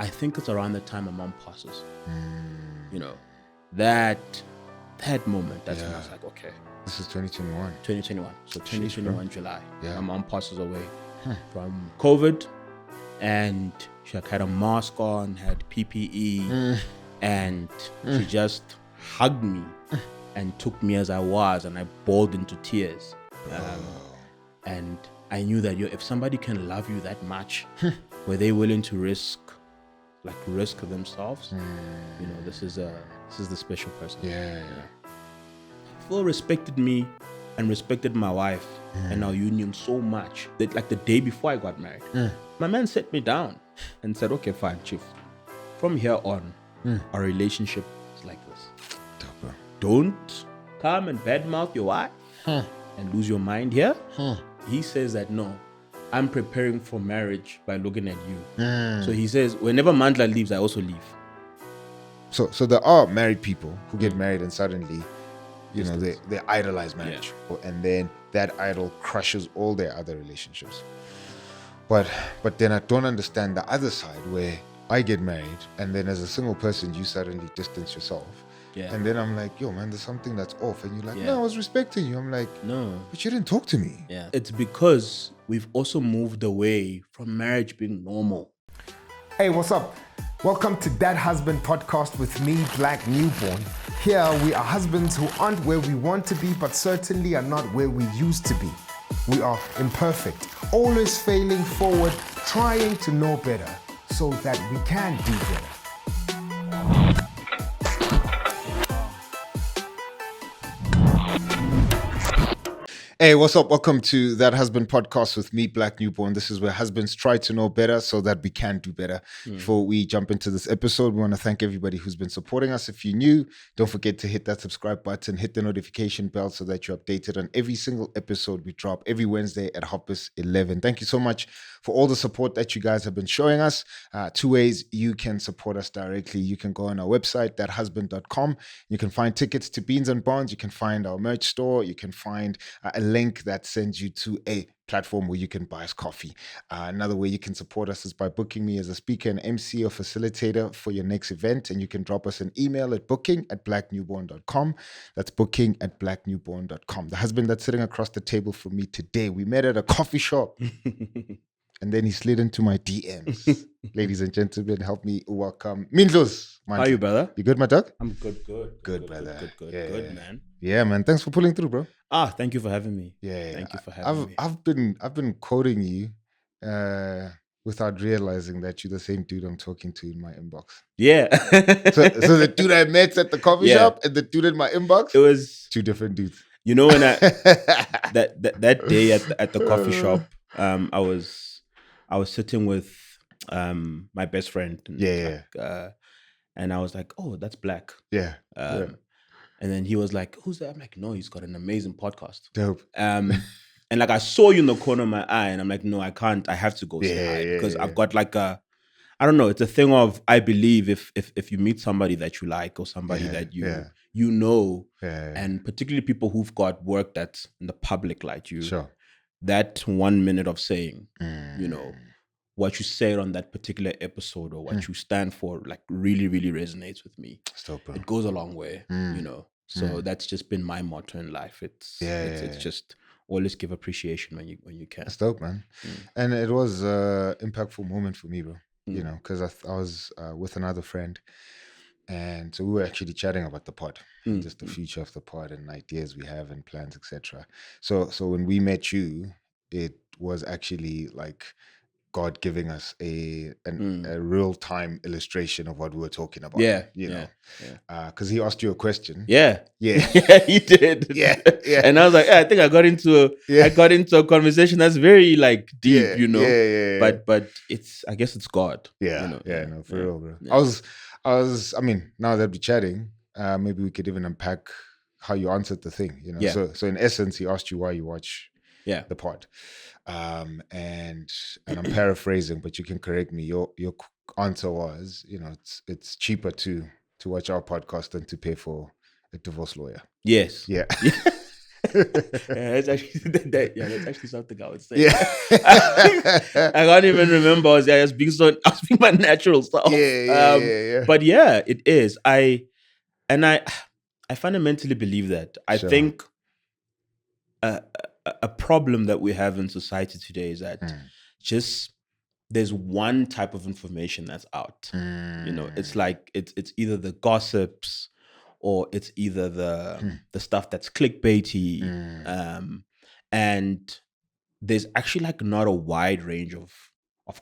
I think it's around the time my mom passes. You know, that moment, that's when I was like, okay. This is 2021. 2021. So 2021 July. Yeah. My mom passes away from COVID, and she had a mask on, had PPE, and she just hugged me and took me as I was, and I bawled into tears. And I knew that if somebody can love you that much, were they willing to risk themselves? You know, this is the special person. Yeah. Phil respected me and respected my wife and our union so much that like the day before I got married, my man sat me down and said, okay, fine, Chief. From here on, our relationship is like this. Don't come and badmouth your wife and lose your mind here. He says that, no, I'm preparing for marriage by looking at you. So he says, whenever Mandla leaves, I also leave. So there are married people who get married and suddenly, you know, they idolize marriage. And then that idol crushes all their other relationships. But then I don't understand the other side where I get married and then as a single person, you suddenly distance yourself. Yeah. And then I'm like, yo, man, there's something that's off. And you're like, no, I was respecting you. I'm like, no, but you didn't talk to me. Yeah. It's because we've also moved away from marriage being normal. Hey, what's up? Welcome to That Husband podcast with me, Black Newborn. Here we are husbands who aren't where we want to be, but certainly are not where we used to be. We are imperfect, always failing forward, trying to know better so that we can do better. Hey, what's up? Welcome to That Husband podcast with me, Black Newborn. This is where husbands try to know better so that we can do better. Before we jump into this episode, we want to thank everybody who's been supporting us. If you're new, don't forget to hit that subscribe button, hit the notification bell so that you're updated on every single episode we drop every Wednesday at 11:30. Thank you so much for all the support that you guys have been showing us. Two ways you can support us directly. You can go on our website, thathusband.com. You can find tickets to Beans and Bonds. You can find our merch store. You can find a link that sends you to a platform where you can buy us coffee. Another way you can support us is by booking me as a speaker, an MC or facilitator for your next event. And you can drop us an email at booking@blacknewborn.com. That's booking@blacknewborn.com. The husband that's sitting across the table from me today, we met at a coffee shop. And then he slid into my DMs. Ladies and gentlemen, help me welcome Mandla. How are you, brother? You good, my dog? I'm good. Good, brother. Good, man. Yeah, man. Thanks for pulling through, bro. Thank you for having me. Thank you for having me. I've been quoting you without realizing that you're the same dude I'm talking to in my inbox. Yeah. So the dude I met at the coffee shop and the dude in my inbox, it was two different dudes. You know, when I that day at the coffee shop, I was sitting with my best friend. And and I was like, oh, that's Black. Yeah. And then he was like, who's that? I'm like, no, he's got an amazing podcast. Dope. And like I saw you in the corner of my eye, and I'm like, no, I can't. I have to go say hi because I've got like I don't know. It's a thing of, I believe if you meet somebody that you like or somebody that you know, and particularly people who've got work that's in the public like you, that 1 minute of saying, you know, what you said on that particular episode or what you stand for, like really, really resonates with me. It goes a long way, you know. So that's just been my motto in life. It's just always give appreciation when you can. That's dope, man. And it was an impactful moment for me, bro. You know, because I was with another friend, and so we were actually chatting about the pod, just the future of the pod and ideas we have and plans, etc. So when we met you, it was actually like God giving us a real-time illustration of what we were talking about. You know, because he asked you a question. Yeah, he did. Yeah. And I was like, I think I got into a conversation that's very like deep, you know. But it's, I guess it's God. Yeah, you know? For real, bro. Yeah. I mean, now that we're chatting, maybe we could even unpack how you answered the thing, you know. Yeah. So in essence, he asked you why you watch the pod. And I'm paraphrasing, but you can correct me. Your answer was, you know, it's cheaper to watch our podcast than to pay for a divorce lawyer. Yes. Yeah. That's actually that's actually something I would say. Yeah. I can't even remember. I was being my natural self. Yeah. But yeah, it is. I fundamentally believe that. I Sure. think a problem that we have in society today is that just there's one type of information that's out. You know, it's like it's either the gossips or it's either the stuff that's clickbaity, and there's actually like not a wide range of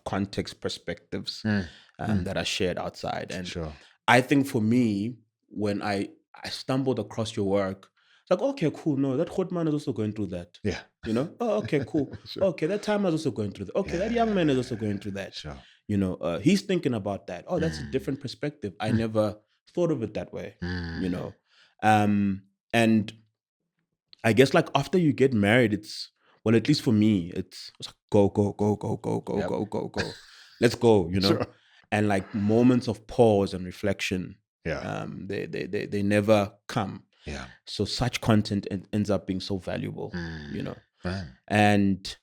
context perspectives that are shared outside. And Sure. I think for me, when I stumbled across your work, it's like, okay, cool. No, that hot man is also going through that. Yeah. You know? Oh, okay, cool. Sure. Okay, that time is also going through that. Okay, that young man is also going through that. Sure. You know, he's thinking about that. Oh, that's a different perspective. I never thought of it that way. You know? And I guess like after you get married, it's, well, at least for me, it's like go. Let's go, you know? Sure. And like moments of pause and reflection, Yeah. they never come. Yeah. So such content ends up being so valuable, you know? Man. And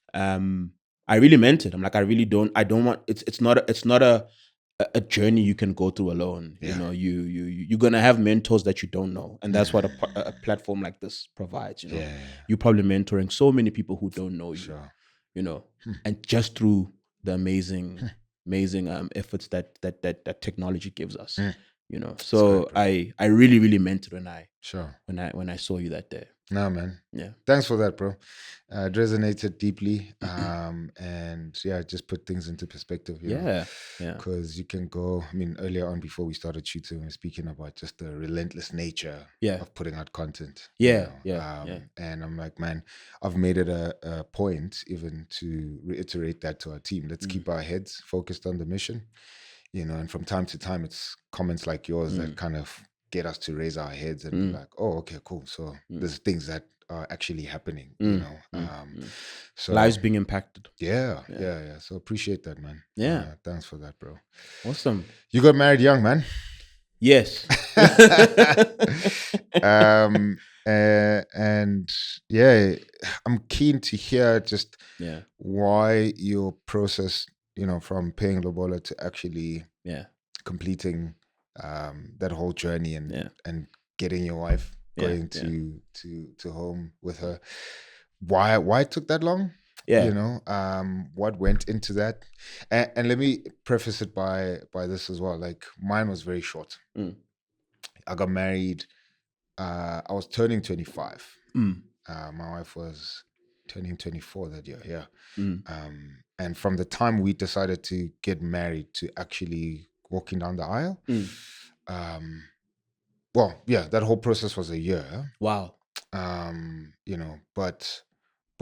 I really meant it. I'm like, I don't want, it's not a journey you can go through alone. Yeah. You know, you're gonna have mentors that you don't know, and that's what a platform like this provides. You know, you're probably mentoring so many people who don't know you. Sure. You know, and just through the amazing efforts that technology gives us. You know, so I really meant it when I saw you that day. Nah, man. Yeah. Thanks for that, bro. It resonated deeply. And yeah, just put things into perspective. You know? Yeah. Because you can go, I mean, earlier on before we started shooting, we were speaking about just the relentless nature of putting out content. Yeah. And I'm like, man, I've made it a point even to reiterate that to our team. Let's keep our heads focused on the mission. You know, and from time to time, it's comments like yours that kind of get us to raise our heads and be like, oh, okay, cool. So there's things that are actually happening, you know. So lives being impacted. Yeah. So appreciate that, man. Yeah. Thanks for that, bro. Awesome. You got married young, man. Yes. And yeah, I'm keen to hear just why your process, you know, from paying lobola to actually completing that whole journey and getting your wife going to home with her. Why it took that long? You know, what went into that? And let me preface it by this as well. Like mine was very short. I got married. I was turning 25. My wife was turning 24 that year. Yeah. And from the time we decided to get married to actually walking down the aisle, well, yeah, that whole process was a year. Wow. You know, but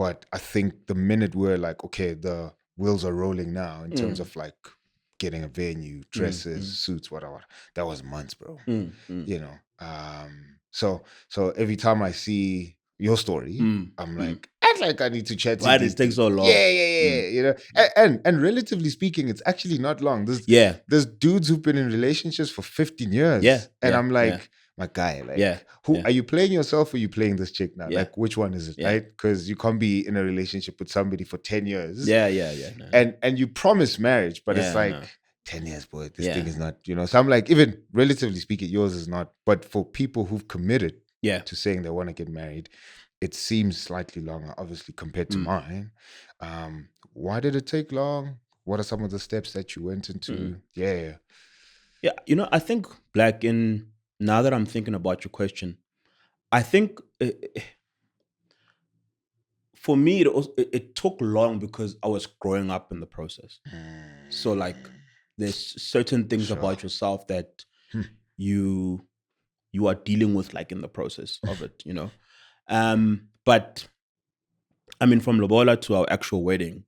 I think the minute we're like, okay, the wheels are rolling now in terms of like getting a venue, dresses, suits, whatever, that was months, bro. You know, so every time I see your story, I'm like, act like I need to chat. Why did it take so long? Yeah. You know, and relatively speaking, it's actually not long. There's dudes who've been in relationships for 15 years. And I'm like, my guy, like, are you playing yourself or are you playing this chick now? Like, which one is it, right? Because you can't be in a relationship with somebody for 10 years. No. And you promise marriage, but it's like 10 years, boy, this thing is not, you know. So I'm like, even relatively speaking, yours is not. But for people who've committed to saying they want to get married, it seems slightly longer, obviously, compared to mine. Why did it take long? What are some of the steps that you went into? Yeah, you know, I think, Black, now that I'm thinking about your question, I think for me, it took long because I was growing up in the process. So like, there's certain things about yourself that you are dealing with, like, in the process of it, you know. But I mean, from lobola to our actual wedding,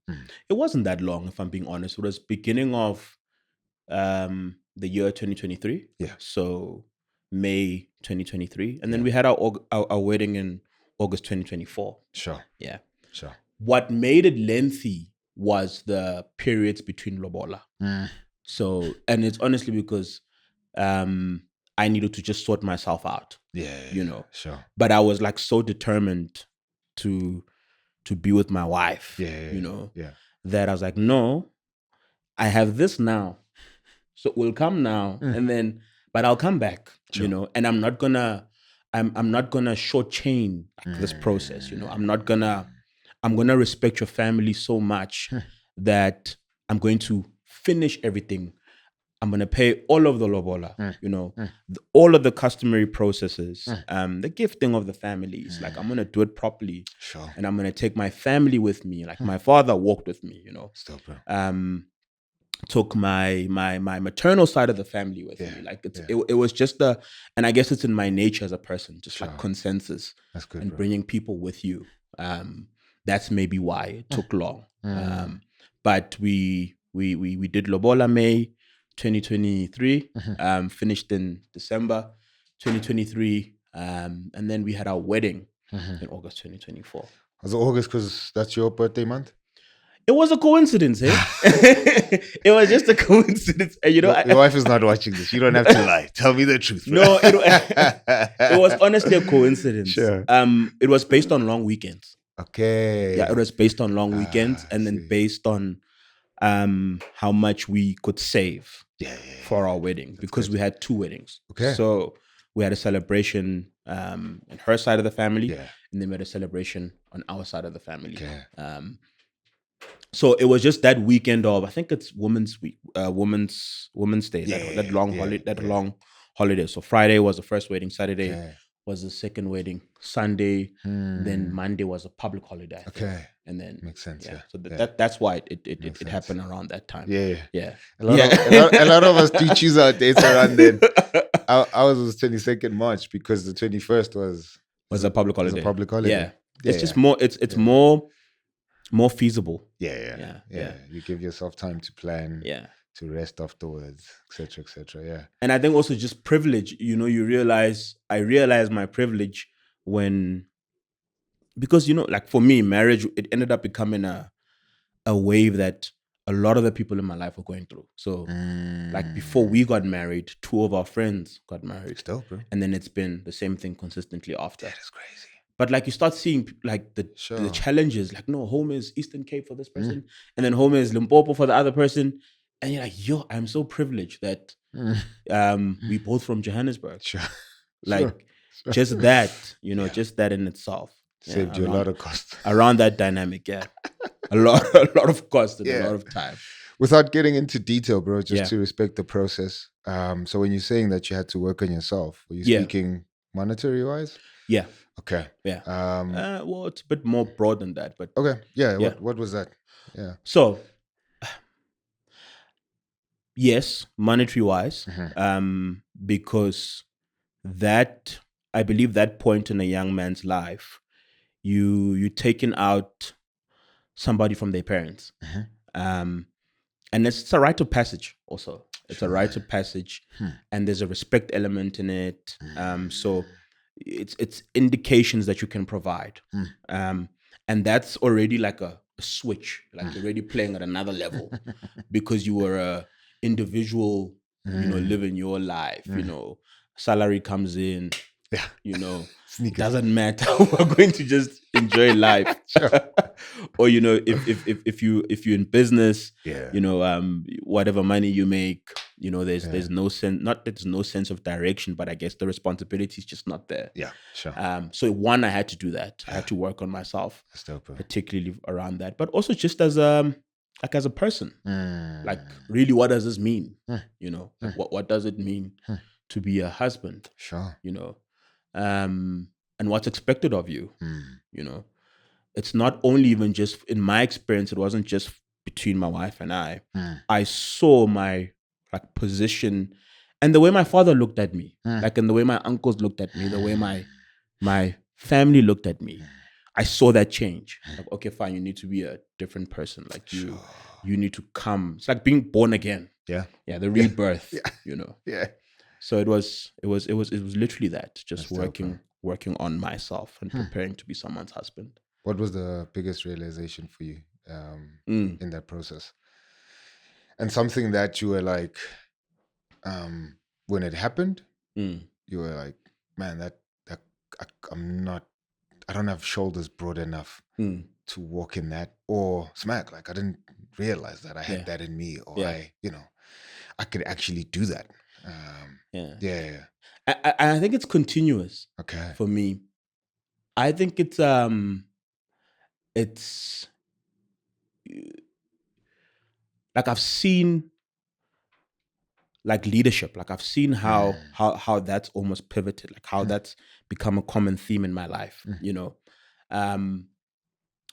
it wasn't that long, if I'm being honest. It was beginning of the year 2023. Yeah. So May 2023, and then we had our wedding in August 2024. Sure. Yeah. Sure. What made it lengthy was the periods between lobola. So, and it's honestly because I needed to just sort myself out. Yeah. You know. Sure. But I was like so determined to be with my wife. That I was like, no, I have this now, so it will come now, and then, but I'll come back, and I'm not gonna shortchange this process. I'm gonna respect your family so much that I'm going to finish everything. I'm going to pay all of the lobola, all of the customary processes, the gifting of the families. Like, I'm going to do it properly. Sure. And I'm going to take my family with me. Like, my father walked with me, Still, bro. Took my maternal side of the family with me. Like, it was just and I guess it's in my nature as a person, just like consensus. That's good, and bro. bringing people with you. That's maybe why it took long. But we did Lobola May 2023, finished in December 2023, and then we had our wedding in August 2024. Was it August because that's your birthday month? It was a coincidence, eh? It was just a coincidence. And, your wife is not watching this. You don't have to lie. Tell me the truth. Bro. No, it was honestly a coincidence. Sure. It was based on long weekends. Okay. Yeah, it was based on long weekends, and then based on how much we could save for our wedding, because we had 2 weddings. Okay. So we had a celebration on her side of the family, and then we had a celebration on our side of the family. Okay. So it was just that weekend of, I think it's Women's Week, Women's Day, that long holiday. So Friday was the first wedding, Saturday was the second wedding, Sunday, then Monday was a public holiday. I think. Okay. And then makes sense. Yeah. So that's why it happened around that time. Yeah. A lot of us do choose our dates around then. Ours was 22nd March because the 21st was a public holiday. Yeah. It's just more. It's more feasible. Yeah. You give yourself time to plan. Yeah. To rest afterwards, etc., etc. Yeah. And I think also just privilege. I realized my privilege because like for me, marriage, it ended up becoming a wave that a lot of the people in my life were going through. So like before we got married, 2 of our friends got married. Still, bro. And then it's been the same thing consistently after. That is crazy. But like you start seeing like the challenges, like, no, home is Eastern Cape for this person, and then home is Limpopo for the other person. And you're like, yo, I'm so privileged that we both from Johannesburg. Sure. Like just that, just that in itself. Saved you a lot of cost. Around that dynamic, a lot of cost and a lot of time. Without getting into detail, bro, just to respect the process. So when you're saying that you had to work on yourself, were you speaking monetary wise? Yeah. Okay. Yeah. Well, it's a bit more broad than that, but okay. Yeah. What was that? Yeah. So yes, monetary wise, because that, I believe that point in a young man's life, you taking out somebody from their parents. And it's a rite of passage also. It's a rite of passage, and there's a respect element in it. So it's indications that you can provide. And that's already like a switch, like you're already playing at another level because you were a individual, living your life, salary comes in, doesn't matter. We're going to just enjoy life. Or if you're in business, whatever money you make, there's no sense, not that there's no sense of direction, but I guess the responsibility is just not there. Yeah, sure. So one, I had to do that. I had to work on myself, particularly around that, but also just as a person, like really, what does this mean? Like what does it mean to be a husband? Sure. And what's expected of you? It's not only even just, in my experience, it wasn't just between my wife and I. I saw my position and the way my father looked at me, like, and the way my uncles looked at me, the way my family looked at me. I saw that change. Like, okay, fine, you need to be a different person. Like you need to come. It's like being born again. Yeah, the rebirth. Yeah. So it was literally that. Just working on myself and preparing to be someone's husband. What was the biggest realization for you in that process? And something that you were like, when it happened, you were like, man, that I'm not don't have shoulders broad enough to walk in that, or smack. Like I didn't realize that I had that in me, or I could actually do that. I think it's continuous. Okay. For me, I think it's like I've seen like leadership, like I've seen how that's almost pivoted, like how that's become a common theme in my life. You know,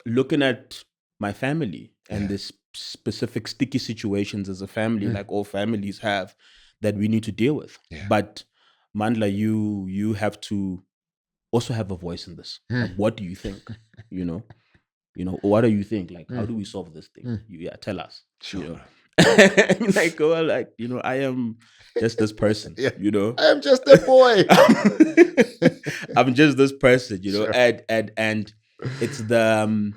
looking at my family and this specific sticky situations as a family, like all families have, that we need to deal with. But Mandla, you have to also have a voice in this. Like, what do you think? You know, what do you think? Like, how do we solve this thing? Tell us. Sure. You know? Like, well, like, I am just this person. You know, I am just a boy. I'm just this person. You know, Sure. and it's the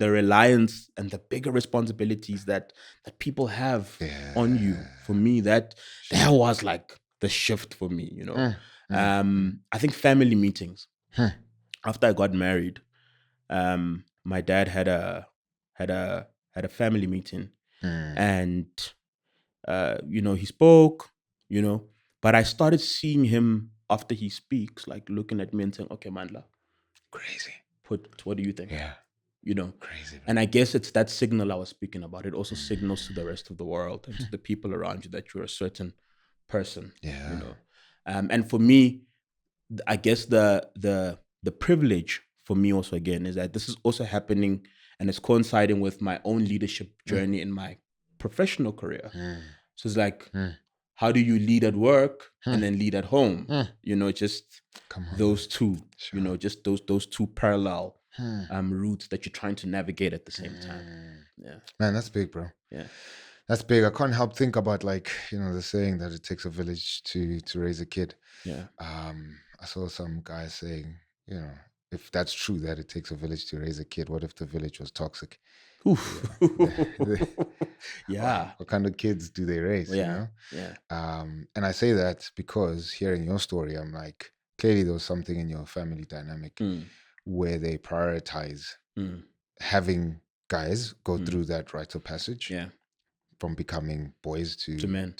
reliance and the bigger responsibilities that people have on you. For me, that was like the shift for me. You know, I think family meetings. After I got married, my dad had a family meeting, and he spoke. But I started seeing him after he speaks, like looking at me and saying, "Okay, Mandla, crazy. What do you think?" Yeah. Crazy. And I guess it's that signal I was speaking about. It also signals to the rest of the world and to the people around you that you're a certain person. Yeah. And for me, I guess the privilege for me also again is that this is also happening and it's coinciding with my own leadership journey in my professional career. So it's like, how do you lead at work and then lead at home? Just those two. Sure. Just those two parallel routes that you're trying to navigate at the same time. Yeah, man, that's big, bro. Yeah, that's big. I can't help think about, like, the saying that it takes a village to raise a kid. Yeah. I saw some guy saying, if that's true that it takes a village to raise a kid, what if the village was toxic? Yeah. What kind of kids do they raise? Yeah. And I say that because hearing your story, I'm like, clearly there was something in your family dynamic where they prioritize having guys go through that rite of passage from becoming boys to men.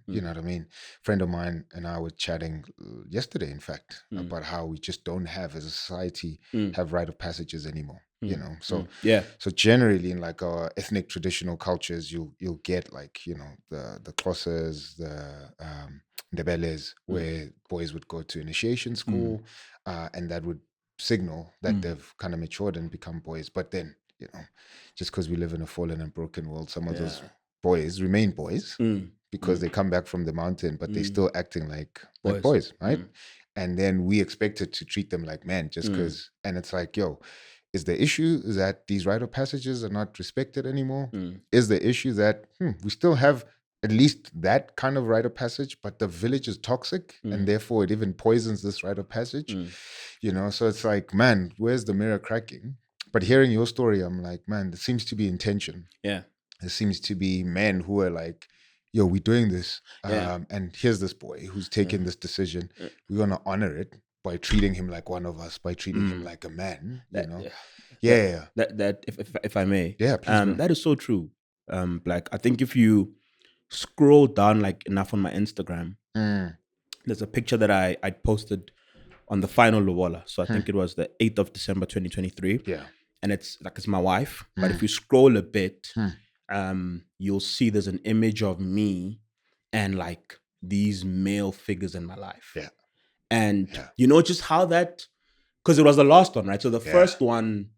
You know what I mean? A friend of mine and I were chatting yesterday, in fact, about how we just don't have, as a society, have rite of passages anymore. So generally in like our ethnic traditional cultures, you'll get like the Xhosas, the Ndebeles, where boys would go to initiation school, and that would signal that they've kind of matured and become boys. But then just because we live in a fallen and broken world, some of those boys remain boys because they come back from the mountain, but they're still acting like boys, right? And then we expected to treat them like men just because, and it's like, is the issue that these rite of passages are not respected anymore? Is the issue that we still have at least that kind of rite of passage, but the village is toxic and therefore it even poisons this rite of passage? So it's like, man, where's the mirror cracking? But hearing your story, I'm like, man, there seems to be intention. Yeah. There seems to be men who are like, we're doing this. And here's this boy who's taking this decision. We're going to honor it by treating him like one of us, by treating him like a man, That if I may. Yeah, please, that is so true. Like, I think if you scroll down like enough on my Instagram, there's a picture that I posted on the final Lobola. So I think it was the 8th of December 2023. Yeah. And it's my wife. But if you scroll a bit, you'll see there's an image of me and like these male figures in my life. Yeah. And just how that, because it was the last one, right? So the first one,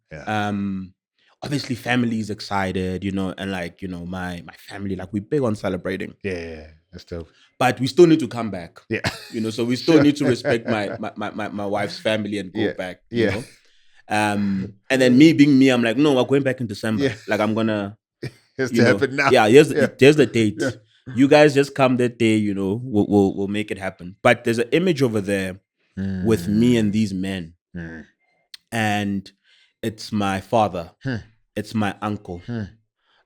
obviously family is excited, and like, my family, like, we're big on celebrating. Yeah, that's dope. But we still need to come back. Yeah. So we still need to respect my wife's family and go back, you know? And then me being me, I'm like, no, we're going back in December. Yeah. Like, I'm gonna It's to happen now. Yeah, here's the date. Yeah. You guys just come that day, we'll make it happen. But there's an image over there with me and these men. And it's my father. It's my uncle.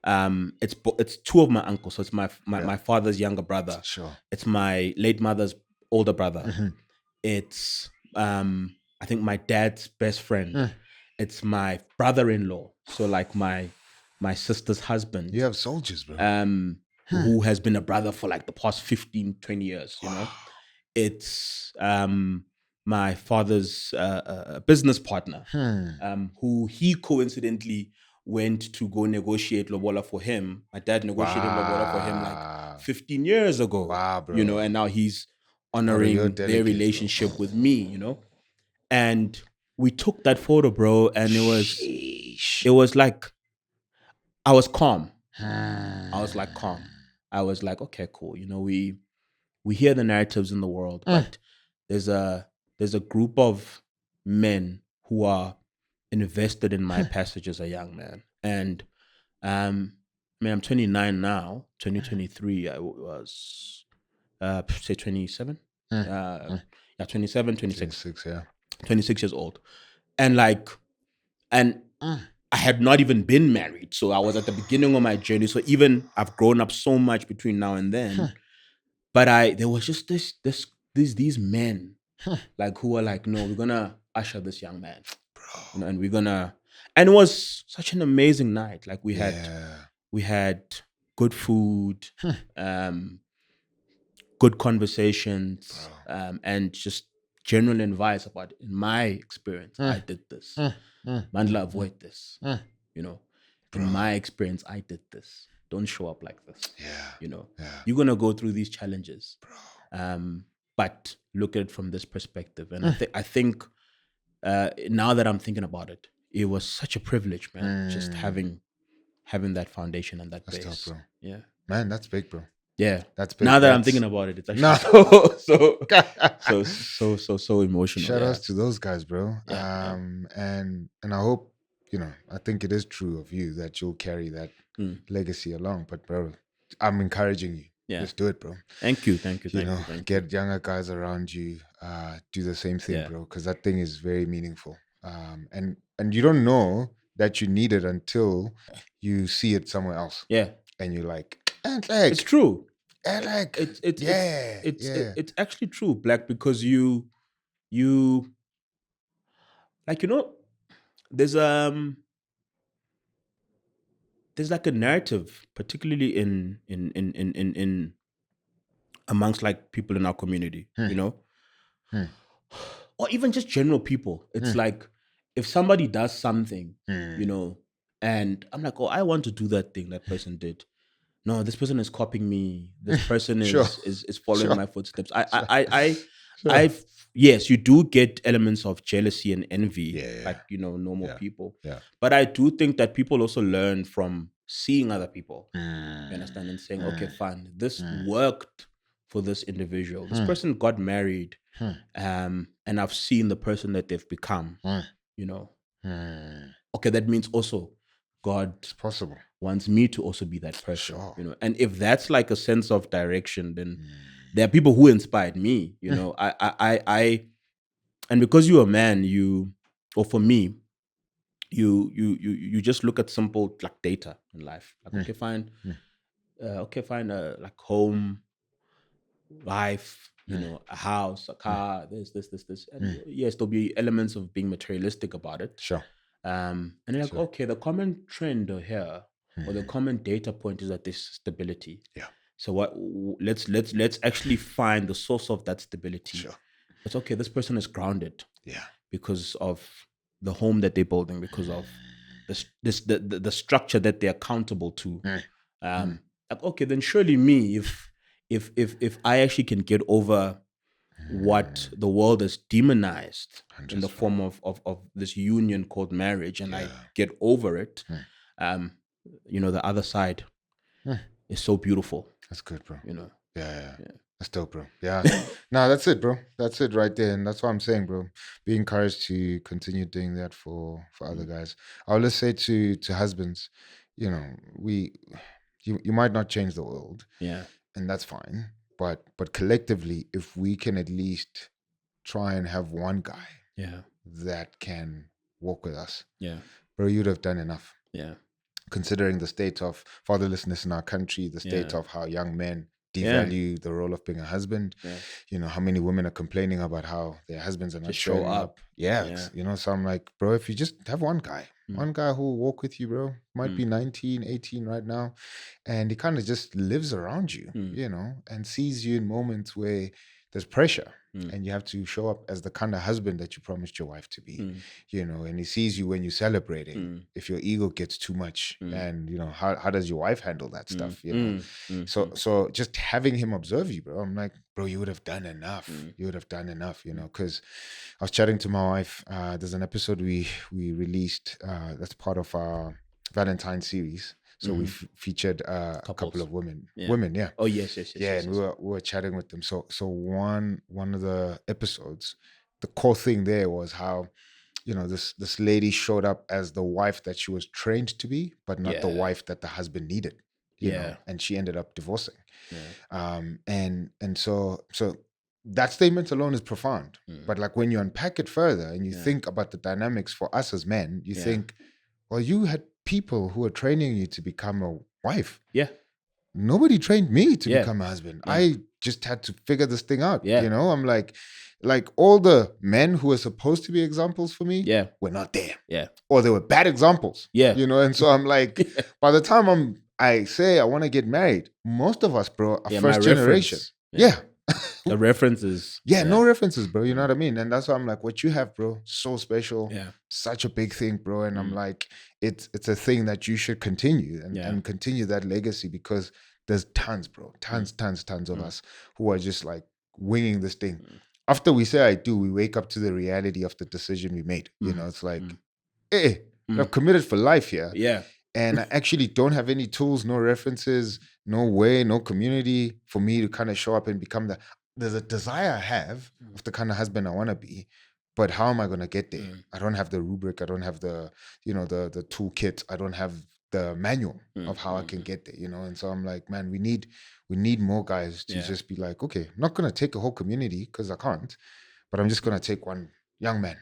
It's two of my uncles. So it's my father's younger brother. Sure. It's my late mother's older brother. It's I think my dad's best friend. It's my brother-in-law. So like my sister's husband. You have soldiers, bro. Who has been a brother for like the past 15, 20 years, you know? It's my father's business partner, who he coincidentally went to go negotiate lobola for him. My dad negotiated lobola for him like 15 years ago. Wow, bro. You know, and now he's honoring their relationship with me, you know? And we took that photo, bro, and it was like I was calm. I was like calm. I was like, okay, cool. You know, we hear the narratives in the world, but there's a group of men who are invested in my passage as a young man. And I mean, I'm 29 now. 2023, I was say 27. Yeah, 27, 26. 26 years old. And like, and I had not even been married. So I was at the beginning of my journey. So even I've grown up so much between now and then. But there was just these men like who were like, no, we're gonna usher this young man. Bro. You know, and it was such an amazing night. Like we had good food, good conversations, and just general advice about, in my experience, I did this. Mandla, avoid this. You know, in my experience, I did this. Don't show up like this. You know, you're gonna go through these challenges. But look at it from this perspective. And I think now that I'm thinking about it, it was such a privilege, man. Just having that foundation and that base. That's tough, bro. Yeah, man, that's big, bro. Yeah, that's big. Now that I'm thinking about it, it's actually so emotional. Shout outs to those guys, bro. Yeah, and I hope, you know, I think it is true of you that you'll carry that legacy along. But bro, I'm encouraging you. Yeah, just do it, bro. Thank you. Get younger guys around you. Do the same thing, bro, because that thing is very meaningful. And you don't know that you need it until you see it somewhere else. Yeah, and you're like, it's true. It's it's actually true, Black, because you like, you know, there's like a narrative, particularly in amongst like people in our community, you know, or even just general people. It's like if somebody does something, you know, and I'm like, oh, I want to do that thing that person did. No, this person is copying me. This person is following my footsteps. Yes, you do get elements of jealousy and envy, like, you know, normal people. Yeah. But I do think that people also learn from seeing other people. You understand? And saying, okay, fine, this worked for this individual. This person got married, and I've seen the person that they've become. You know, okay, that means also God wants me to also be that person. You know, and if that's like a sense of direction, then there are people who inspired me. You know, I and because you're a man, or for me, you just look at simple like data in life. Like, okay, fine, like home, life, you know, a house, a car, this. And yes, there'll be elements of being materialistic about it. And you're like, okay, the common trend here, or the common data point is that there's stability. So let's actually find the source of that stability. It's okay, this person is grounded. Because of the home that they're building, because of the structure that they're accountable to. Like, okay, then surely me, if I actually can get over what the world has demonized in the form of this union called marriage, and I get over it, you know, the other side is so beautiful. That's good, bro. You know, yeah. That's dope, bro. Yeah. No, that's it, bro. That's it right there. And that's what I'm saying, bro. Be encouraged to continue doing that for other guys. I will just say to husbands, you know, you might not change the world. And that's fine. But collectively, if we can at least try and have one guy that can walk with us, bro, you'd have done enough. Considering the state of fatherlessness in our country, the state of how young men devalue the role of being a husband. How many women are complaining about how their husbands are not showing up. So I'm like, bro, if you just have one guy who will walk with you, bro, might be 19, 18 right now, and he kind of just lives around you, and sees you in moments where there's pressure. And you have to show up as the kind of husband that you promised your wife to be, and he sees you when you're celebrating. If your ego gets too much, and how does your wife handle that stuff? So just having him observe you, bro, I'm like, bro, you would have done enough. You would have done enough, because I was chatting to my wife. There's an episode we released that's part of our Valentine series. So we featured a couple of women. Oh yes. And we were chatting with them. So one of the episodes, the core thing there was how, this lady showed up as the wife that she was trained to be, but not the wife that the husband needed. You know, and she ended up divorcing. And so that statement alone is profound. But like when you unpack it further and you think about the dynamics for us as men, you think, well, you had people who are training you to become a wife. Nobody trained me to become a husband. I just had to figure this thing out. I'm like all the men who were supposed to be examples for me were not there. Or they were bad examples. And so I'm like, by the time I say I want to get married, most of us, bro, are first generation. The references. No references, bro. You know what I mean? And that's why I'm like, what you have, bro, so special. Such a big thing, bro. And I'm like, it's a thing that you should continue and continue that legacy, because there's tons, bro. Tons of us who are just like winging this thing. After we say I do, we wake up to the reality of the decision we made. It's like, hey, I've committed for life here. And I actually don't have any tools, no references, no way, no community for me to kind of show up and become there's a desire I have of the kind of husband I want to be, but how am I going to get there? I don't have the rubric. I don't have the toolkit. I don't have the manual of how I can get there, And so I'm like, man, we need more guys to just be like, okay, I'm not going to take a whole community because I can't, but I'm just going to take one young man.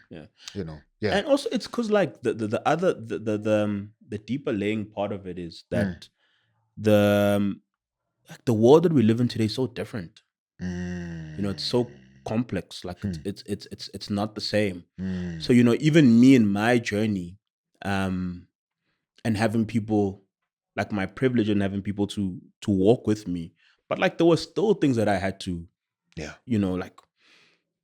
And also it's because like the other the deeper laying part of it is that the world that we live in today is so different. It's so complex. Like it's not the same. So even me in my journey, and having people, like my privilege and having people to walk with me, but like there were still things that I had to,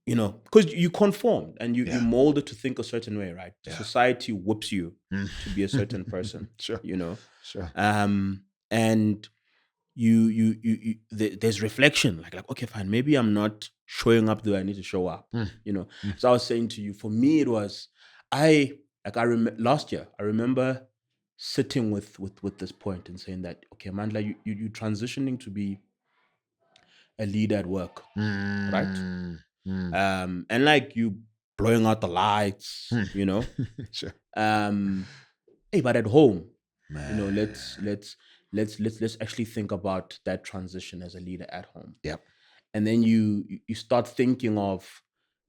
because you conform and you molded to think a certain way, right? Society whips you to be a certain person. Sure. And there's reflection, like okay, fine, maybe I'm not showing up the way I need to show up. So I was saying to you, for me it was I remember last year, I remember sitting with this point and saying that, okay, Mandla, you transitioning to be a leader at work, right? And like you blowing out the lights, Sure. Hey, but at home, let's actually think about that transition as a leader at home. And then you start thinking of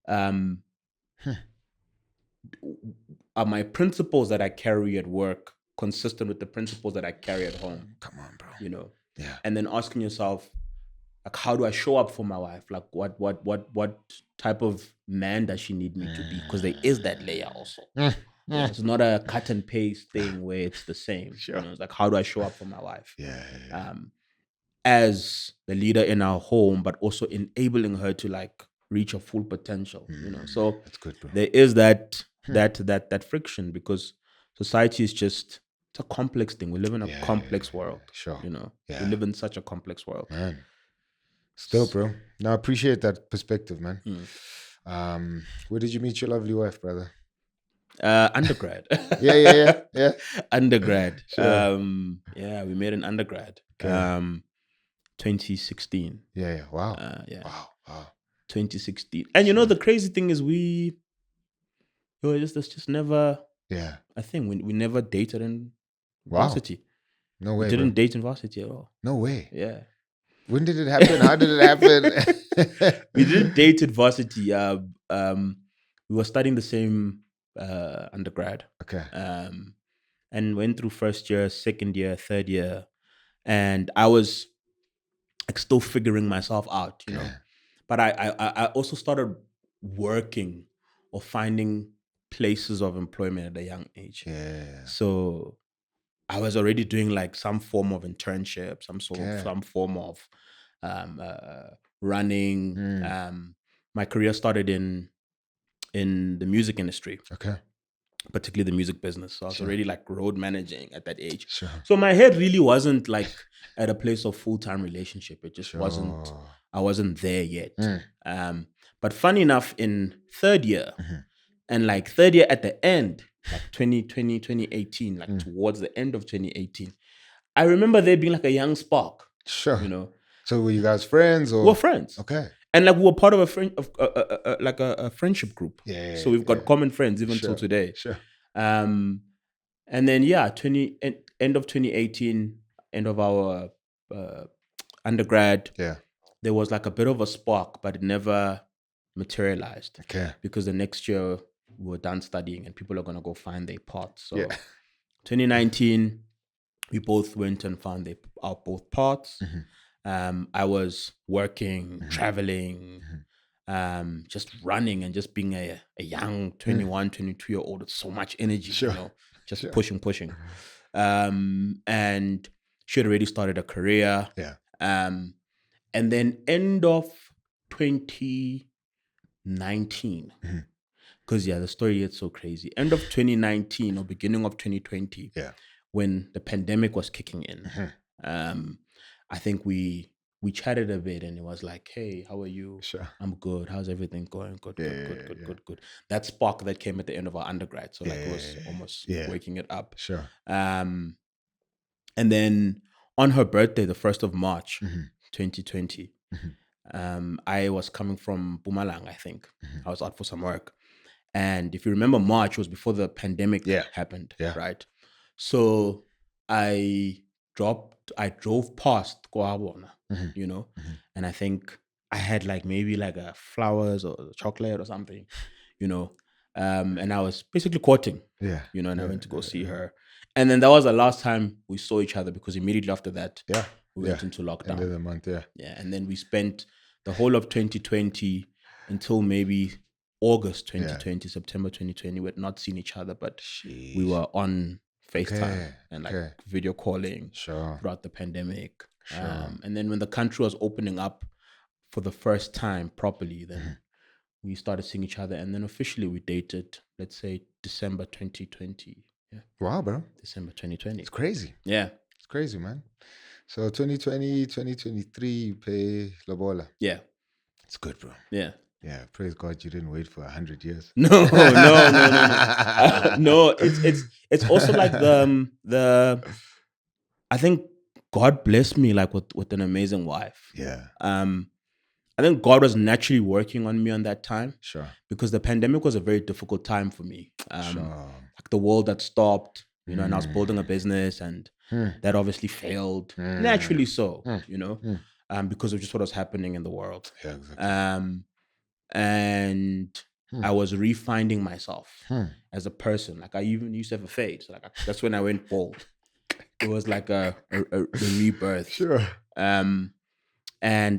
are my principles that I carry at work consistent with the principles that I carry at home? Come on, bro. And then asking yourself, like, how do I show up for my wife? Like, what type of man does she need me to be? Because there is that layer also. It's not a cut and paste thing where it's the same. Sure. It's like, how do I show up for my wife? As the leader in our home, but also enabling her to like reach her full potential. So that's good, bro. There is that friction, because society is just, it's a complex thing. We live in a complex world. Sure. We live in such a complex world. Man. Still, bro. No, I appreciate that perspective, man. Where did you meet your lovely wife, brother? Undergrad. Yeah. Undergrad. Sure. We met in undergrad. Okay. 2016. Yeah. Wow. Wow. 2016. And the crazy thing is that's just never a thing. We never dated in varsity. No way. We didn't date in varsity at all. No way. Yeah. When did it happen? How did it happen? We didn't date at varsity. We were studying the same undergrad. Okay. And went through first year, second year, third year. And I was like still figuring myself out, you know. But I also started working or finding places of employment at a young age. Yeah. So I was already doing like some form of internship, some form of running. My career started in the music industry. Okay. Particularly the music business. So I was already like road managing at that age. Sure. So my head really wasn't like at a place of full-time relationship. It just wasn't, I wasn't there yet. But funny enough, in third year, and like third year at the end, like 2018, like towards the end of 2018, I remember there being like a young spark. Sure. You know. So were you guys friends or? We're friends. Okay. And like we were part of a friend of like a friendship group. Yeah. So we've got common friends even till today. Sure. And then end of 2018, end of our undergrad. Yeah. There was like a bit of a spark, but it never materialized. Okay. Because the next year we were done studying and people are gonna go find their paths. So 2019, we both went and found our both paths. I was working, traveling, just running and just being a young 21, 22-year-old with so much energy, you know, just pushing. And she had already started a career. Yeah. And then end of 2019, because the story gets so crazy. End of 2019 or beginning of 2020, when the pandemic was kicking in, I think we chatted a bit and it was like, hey, how are you? Sure. I'm good. How's everything going? Good. That spark that came at the end of our undergrad. So like it was almost waking it up. Sure. And then on her birthday, the 1st of March, 2020, I was coming from Mpumalanga, I think. I was out for some work. And if you remember, March was before the pandemic happened, right? So I drove past Koabona, you know, and I think I had like maybe like a flowers or chocolate or something, you know, and I was basically courting, you know, and I went to go see her. And then that was the last time we saw each other because immediately after that, we went into lockdown. End of the month, and then we spent the whole of 2020 until maybe August 2020, September 2020. We had not seen each other, but we were on FaceTime and like video calling throughout the pandemic. And then when the country was opening up for the first time properly, then we started seeing each other. And then officially we dated, let's say December 2020. Yeah. Wow, bro. December 2020. It's crazy. Yeah. It's crazy, man. So 2020, 2023, you pay Lobola. Yeah. It's good, bro. Yeah. Yeah, praise God you didn't wait for 100 years. No. No, it's also like the I think God blessed me like with an amazing wife. Yeah. I think God was naturally working on me on that time. Sure. Because the pandemic was a very difficult time for me. Like the world had stopped, you know, and I was building a business and that obviously failed. Naturally so, you know, because of just what was happening in the world. Yeah, exactly. And I was refinding myself as a person. Like I even used to have a fade. So like that's when I went bald. It was like a rebirth. Sure. And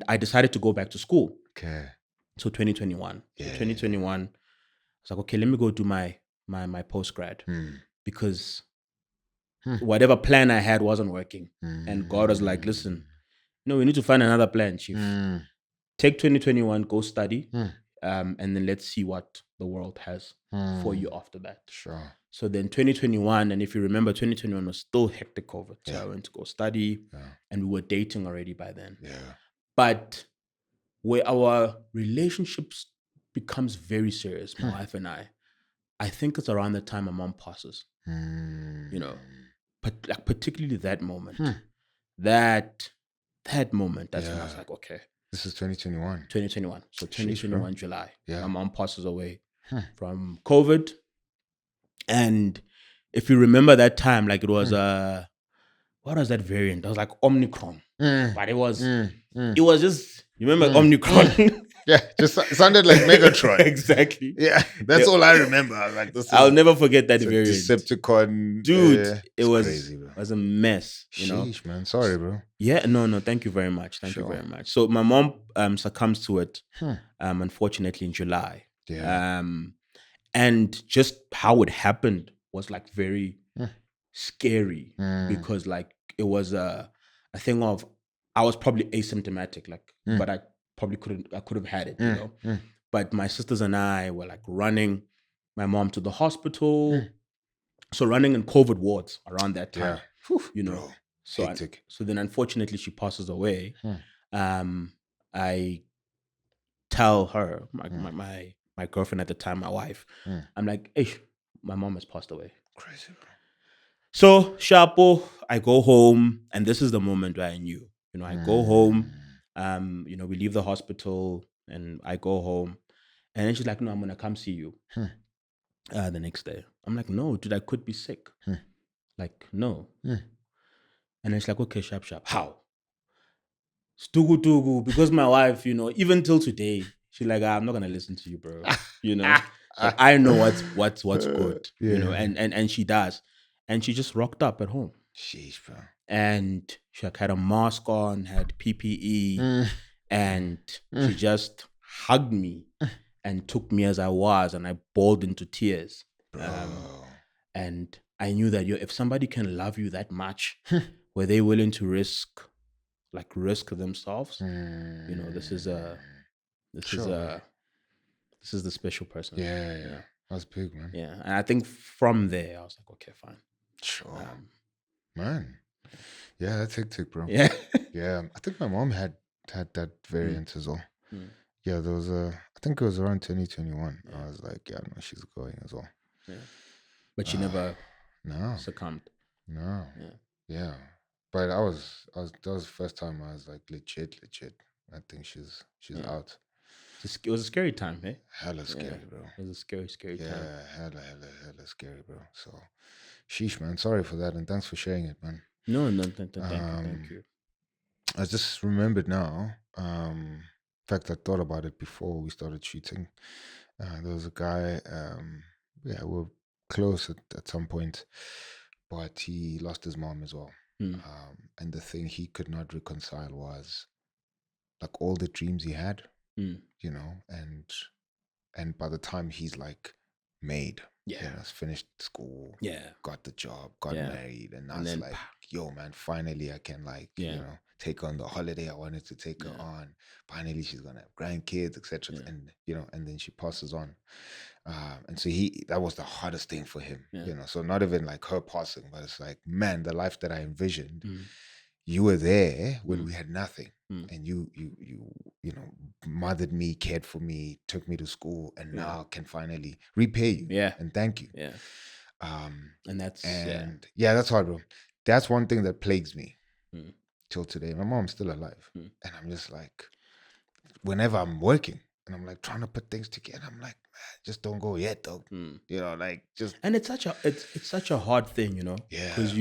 I decided to go back to school. Okay. So 2021. Yeah. So 2021, I was like, okay, let me go do my post-grad because whatever plan I had wasn't working. And God was like, listen, no, we need to find another plan, Chief. Take 2021, go study, and then let's see what the world has for you after that. Sure. So then 2021, and if you remember, 2021 was still hectic COVID. So I went to go study, and we were dating already by then. Yeah. But where our relationships becomes very serious, my wife and I think it's around the time my mom passes. You know, but like particularly that moment, that moment, that's when I was like, okay. This is 2021. 2021. So 2021 July. Yeah. My mom passes away from COVID. And if you remember that time, like it was what was that variant? It was like Omicron. But it was just, you remember Omicron? Yeah, just sounded like Megatron. Exactly. Yeah, that's all I remember. I was like, this I'll is never forget that a variant. Decepticon. Dude, it it's was crazy, bro. It was a mess, you know. Sheesh, man. Sorry, bro. Yeah, no, thank you very much. Thank you Sure. very much. So my mom succumbs to it, Hmm. unfortunately in July. Yeah. And just how it happened was like very Hmm. scary Mm. because like it was a thing of I was probably asymptomatic, like, but I probably could have had it, you know. But my sisters and I were like running my mom to the hospital. So running in COVID wards around that time, you know. Bro, So hectic. so then unfortunately she passes away. I tell her, my girlfriend at the time, my wife, I'm like, hey, my mom has passed away. Crazy, bro. So Shapo, I go home, and this is the moment where I knew. You know, I go home, you know, we leave the hospital and I go home. And then she's like, no, I'm gonna come see you the next day. I'm like, no, dude, I could be sick. Like, no. And then she's like, okay, sharp. How? Stugu tugu, because my wife, you know, even till today, she's like, I'm not gonna listen to you, bro. You know, like I know what's good, you know, and she does, and she just rocked up at home. Sheesh, bro. And she like, had a mask on, had PPE, and she just hugged me and took me as I was, and I bawled into tears. And I knew that if somebody can love you that much, were they willing to risk themselves? You know, this is the special person. Yeah. That's big, man. Yeah, and I think from there I was like, okay, fine. Sure. Man. Yeah, that's hectic, bro. Yeah. Yeah. I think my mom had that variant as well. Yeah, there was I think it was around 2021. I was like, yeah, no, she's going as well. Yeah. But she never No. succumbed. No. Yeah. But that was the first time I was like legit. I think she's out. It was a scary time, hey? Hella scary, bro. It was a scary time. Yeah, hella scary, bro. So, sheesh, man. Sorry for that, and thanks for sharing it, man. No, thank you. I just remembered now. In fact, I thought about it before we started shooting. There was a guy. We were close at some point, but he lost his mom as well. And the thing he could not reconcile was like all the dreams he had, you know, and by the time he's like made, you know, finished school, got the job, got married, and now it's like, yo, man, finally I can like, you know, take on the holiday I wanted to take her on. Finally, she's gonna have grandkids, etc. And you know, and then she passes on. And so that was the hardest thing for him, you know. So not even like her passing, but it's like, man, the life that I envisioned, you were there when we had nothing, and you know, mothered me, cared for me, took me to school, and now can finally repay you, and thank you, and that's that's hard, bro. That's one thing that plagues me till today. My mom's still alive, and I'm just like, whenever I'm working and I'm like trying to put things together, I'm like, man, just don't go yet, dog. You know, like just. And it's such a hard thing, you know, because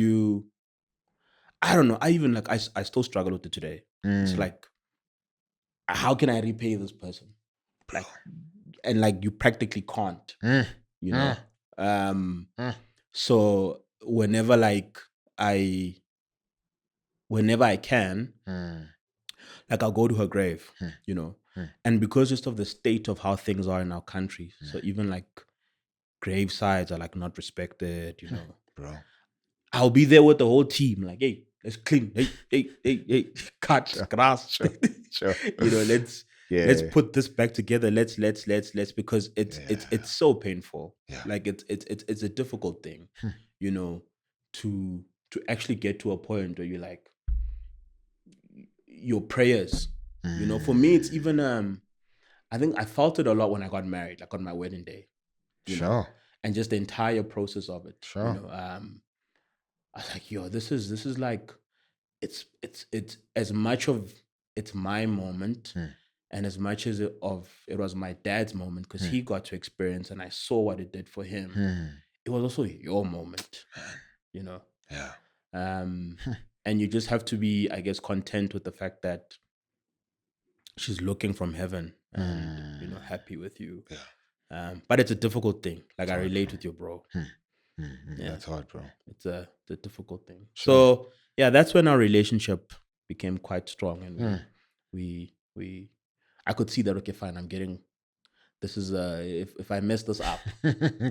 I don't know. I even like I still struggle with it today. It's like, how can I repay this person? Like, and like you practically can't, you know. So whenever I can, like I'll go to her grave, you know, and because just of the state of how things are in our country, so even like grave sites are like not respected, you know, bro. I'll be there with the whole team, like, hey, let's clean, hey, cut grass, Sure. you know, let's put this back together. Let's because it's so painful. Like it's a difficult thing, you know, to actually get to a point where you're like, your prayers, you know. For me, it's even I think I felt it a lot when I got married, like on my wedding day, you know, and just the entire process of it. You know, I was like, yo, this is like, it's as much of it's my moment, and as much as it was my dad's moment, because he got to experience and I saw what it did for him. It was also your moment, you know. And you just have to be, I guess, content with the fact that she's looking from heaven and happy with you. But it's a difficult thing. Like, I relate with your bro. That's hard, bro. It's a difficult thing. So yeah, that's when our relationship became quite strong, and we I could see that, okay, fine, I'm getting, this is if I mess this up,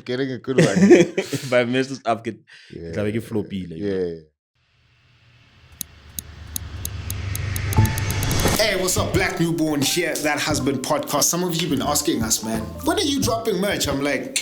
getting a good one. if I mess this up, it's like floppy. Hey, what's up, Black Newborn here, That Husband Podcast. Some of you been asking us, man, when are you dropping merch? I'm like,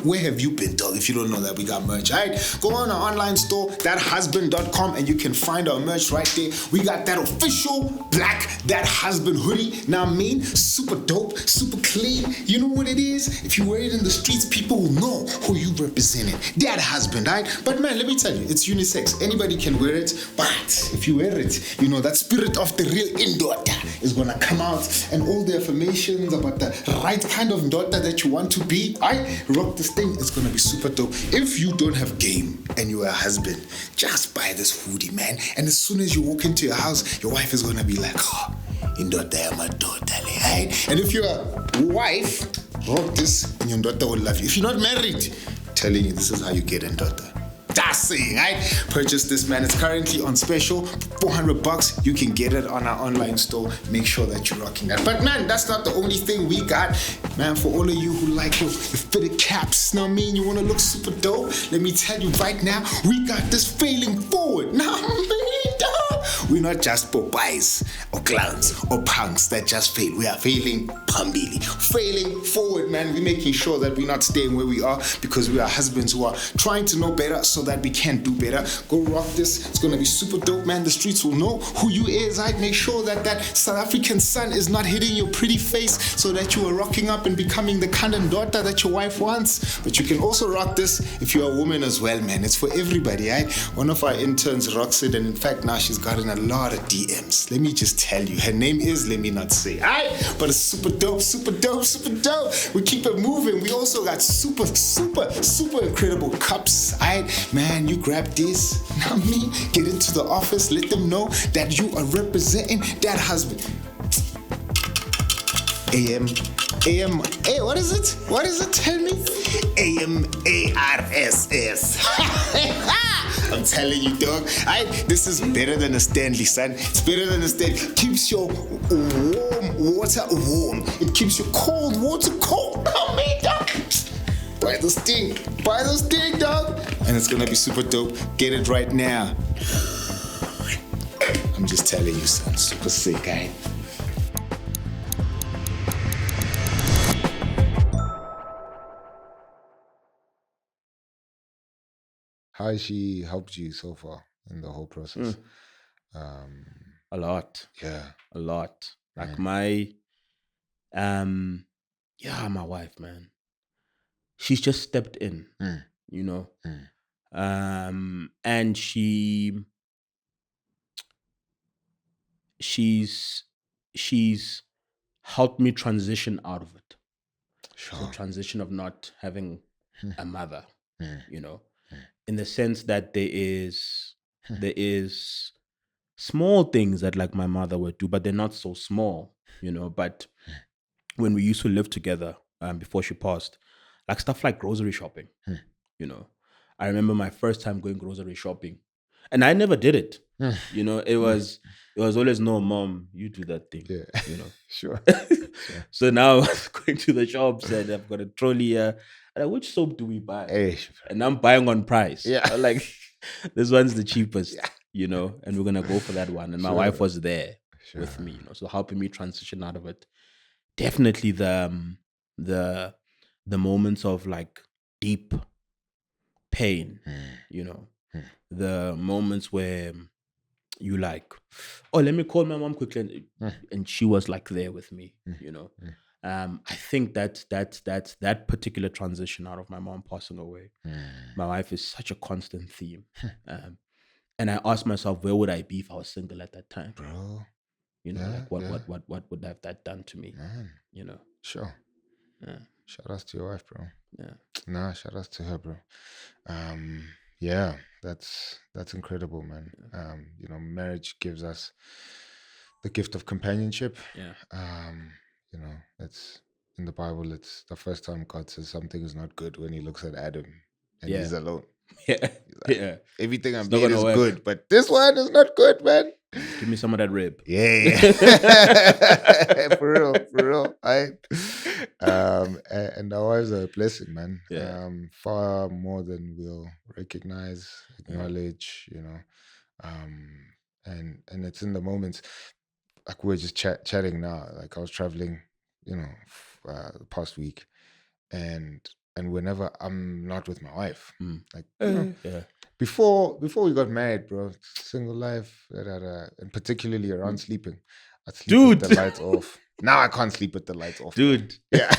where have you been, dog, if you don't know that we got merch, right? Go on our online store, thathusband.com, and you can find our merch right there. We got that official black That Husband hoodie. Now, super dope, super clean. You know what it is? If you wear it in the streets, people will know who you represented. That Husband, right? But man, let me tell you, it's unisex. Anybody can wear it, but if you wear it, that spirit of the real daughter is gonna come out, and all the affirmations about the right kind of daughter that you want to be. I rock this thing. It's gonna be super dope. If you don't have game and you're a husband, just buy this hoodie, man. And as soon as you walk into your house, your wife is gonna be like, oh, in daughter, I'm a daughter, right? And if you're a wife, rock this, and your daughter will love you. If you're not married, telling you, this is how you get in daughter. That's saying, right? Purchase this, man. It's currently on special, $400. You can get it on our online store. Make sure that you're rocking that. But man, that's not the only thing we got, man. For all of you who like your fitted caps, now you want to look super dope. Let me tell you right now, we got this failing forward. Now, we're not just Popeyes or clowns or punks that just fail. We are failing pambili, failing forward, man. We're making sure that we're not staying where we are, because we are husbands who are trying to know better so that we can do better. Go rock this. It's gonna be super dope, man. The streets will know who you is. I'd make sure that South African sun is not hitting your pretty face, so that you are rocking up and becoming the kind of daughter that your wife wants. But you can also rock this if you're a woman as well, man. It's for everybody, right? One of our interns rocks it, and in fact now she's gotten a lot of DMs. Let me just tell you, her name is, let me not say, alright? But it's super dope, super dope, super dope. We keep it moving. We also got super, super, super incredible cups, alright? Man, you grab this, now get into the office, let them know that you are representing that husband. Hey, what is it? What is it? Tell me. AMARSS. I'm telling you, dog. This is better than a Stanley, son. It's better than a Stanley. Keeps your warm water warm. It keeps your cold water cold. Come here, dog. Buy this thing, dog. And it's gonna be super dope. Get it right now. I'm just telling you, son. Super sick, eh? How has she helped you so far in the whole process? A lot. Yeah. A lot. Like my wife, man. She's just stepped in, and she's helped me transition out of it. Sure. The transition of not having a mother, in the sense that there is small things that like my mother would do, but they're not so small, but when we used to live together before she passed, like stuff like grocery shopping, I remember my first time going grocery shopping, and I never did it. It was always, no, mom, you do that thing. Yeah. Sure. So now I'm going to the shops and I've got a trolley here. And which soap do we buy? Hey. And I'm buying on price. Yeah. I'm like, this one's the cheapest, and we're gonna go for that one. And my wife was there with me, so helping me transition out of it. Definitely the moments of like deep pain, the moments where you like, oh, let me call my mom quickly, and she was like there with me, I think that particular transition out of my mom passing away, my wife is such a constant theme, and I asked myself, where would I be if I was single at that time, bro? Like what would have that done to me, man? Sure. Yeah. Shout outs to your wife, bro. Yeah. Nah, shout outs to her, bro. Yeah, that's incredible, man. Marriage gives us the gift of companionship. Yeah. you know, it's in the Bible. It's the first time God says something is not good when He looks at Adam and he's alone. Yeah. Like, Yeah. everything I It's not made gonna is work. good, but this one is not good, man. Give me some of that rib. Yeah. For real. And our wives are a blessing, man. Yeah. Far more than we'll recognize, acknowledge, you know. And it's in the moments, like we're just chatting now. Like I was traveling, you know, the past week, and whenever I'm not with my wife, like you know, before we got married, bro, single life, and particularly around sleeping, I'd sleep with the lights off. Now I can't sleep with the lights off, dude. Bro. Yeah,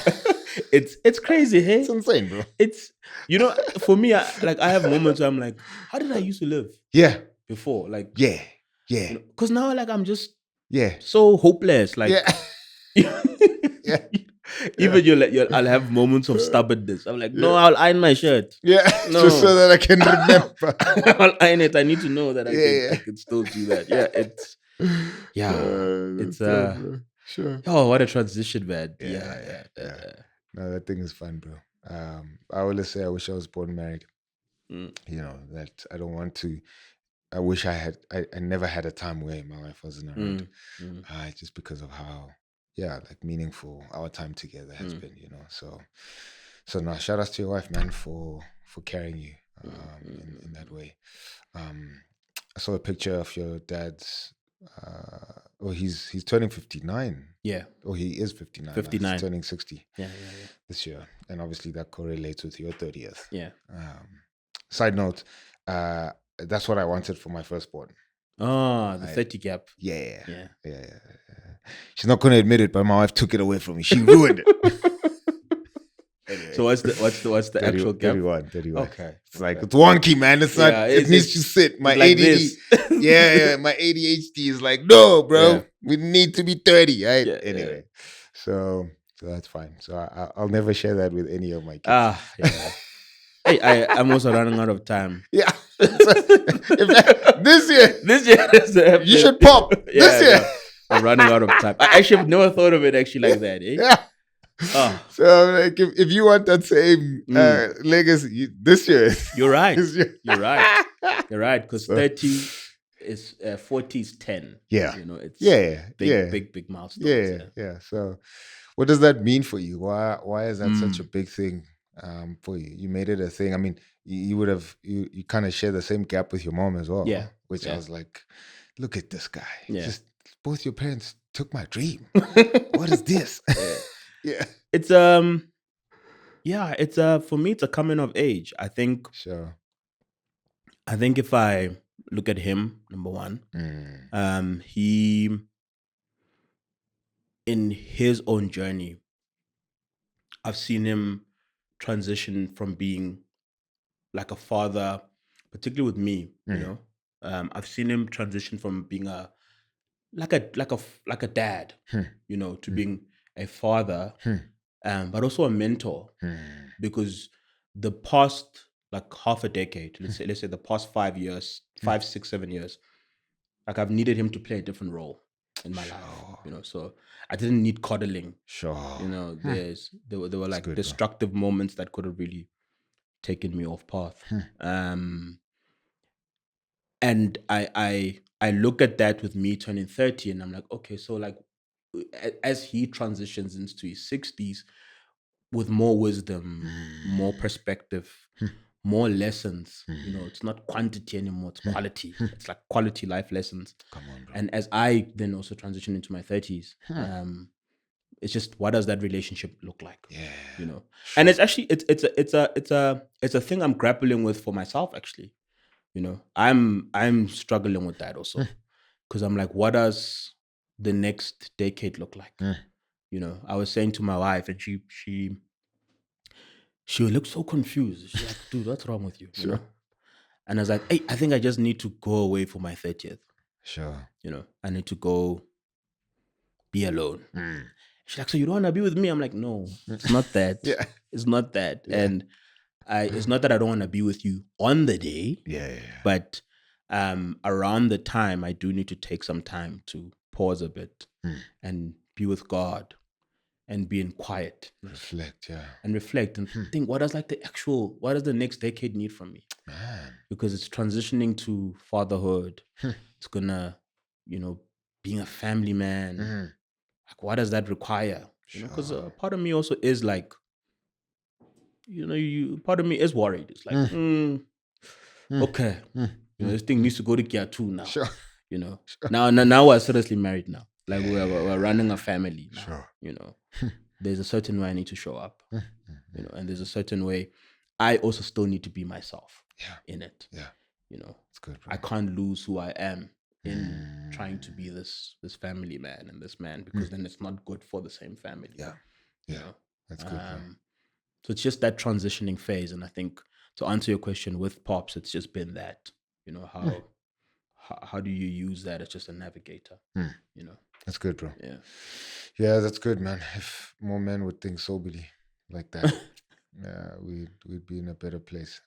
it's crazy, hey? It's insane, bro. It's, you know, for me, I have moments where I'm like, how did I used to live? Yeah, before, like, yeah, because now, like, I'm just yeah, so hopeless, like, yeah. Even I'll have moments of stubbornness. I'm like, no, I'll iron my shirt. Yeah, no. Just so that I can remember. I'll iron it. I need to know that I can still do that. Yeah, it's sure. Oh, what a transition, man. Yeah. No, that thing is fun, bro. I always say I wish I was born married. You know, that I don't want to. I wish I never had a time where my wife wasn't around. Just because of how, like meaningful our time together has been, you know. So now, shout out to your wife, man, for carrying you in that way. I saw a picture of your dad's. He's turning 59. Yeah. He is 59. 59. He's turning 60. Yeah. This year, and obviously that correlates with your 30th. Yeah. Side note, that's what I wanted for my firstborn. Oh, the 30 gap. Yeah. She's not going to admit it, but my wife took it away from me. She ruined it. Anyway. So what's the 30, actual gap? 31. Okay. It's like, it's wonky, man. It's not. It needs to sit. My like ADD. This. My ADHD is like, no, bro. We need to be 30, right? Yeah, anyway, so that's fine. So I'll never share that with any of my kids. Yeah. Hey, I'm also running out of time. Yeah. This year, you should pop. This year. No, I'm running out of time. I actually have never thought of it actually like that. Eh? Yeah. Oh. So like, if you want that same legacy this year, you're right. You're right. Because 30 is 40 is 10. Yeah. You know, it's big milestones. Yeah. So, what does that mean for you? Why is that such a big thing for you? You made it a thing. I mean, you would have you kind of share the same gap with your mom as well. Yeah. Which I was like, look at this guy. Yeah. Just both your parents took my dream. What is this? Yeah. It's for me it's a coming of age. I think. Sure. I think if I look at him, number one, he in his own journey, I've seen him transition from being like a father, particularly with me, you know. I've seen him transition from being a dad, you know, to being a father, but also a mentor, because the past like half a decade, let's say the past 5 years, 5, 6, 7 years, like I've needed him to play a different role in my life, you know. So I didn't need coddling. Sure. You know, there were like good, destructive moments that could have really taken me off path. And I look at that with me turning 30, and I'm like, okay, so like as he transitions into his 60s with more wisdom, more perspective, more lessons, you know, it's not quantity anymore, it's quality. It's like quality life lessons. Come on, bro. And as I then also transition into my 30s, it's just, what does that relationship look like? Yeah. You know, sure. And it's actually it's a thing I'm grappling with for myself, actually. You know, I'm struggling with that also, because I'm like, what does the next decade look like? You know, I was saying to my wife, and she looked so confused. She's like, dude, what's wrong with you? Sure. You know? And I was like, hey, I think I just need to go away for my 30th. Sure. You know, I need to go be alone. She's like, so you don't want to be with me? I'm like, no, it's not that. It's not that. Yeah. And it's not that I don't want to be with you on the day. But around the time, I do need to take some time to pause a bit and be with God and being quiet. Reflect, yeah. And reflect and think, what does the next decade need from me? Man. Because it's transitioning to fatherhood. It's gonna, being a family man. Like, what does that require? Because part of me also is like, part of me is worried. It's like, okay, this thing needs to go to gear 2 now. Sure. Now we're seriously married now. Like we're running a family now. Sure. There's a certain way I need to show up. And there's a certain way I also still need to be myself. In it. Yeah. It's good, bro. I can't lose who I am in trying to be this family man and this man, because then it's not good for the same family. Yeah. That's good, bro. So it's just that transitioning phase. And I think, to answer your question, with Pops, it's just been that, how do you use that as just a navigator? That's good, bro. Yeah, that's good, man. If more men would think soberly like that, we'd be in a better place.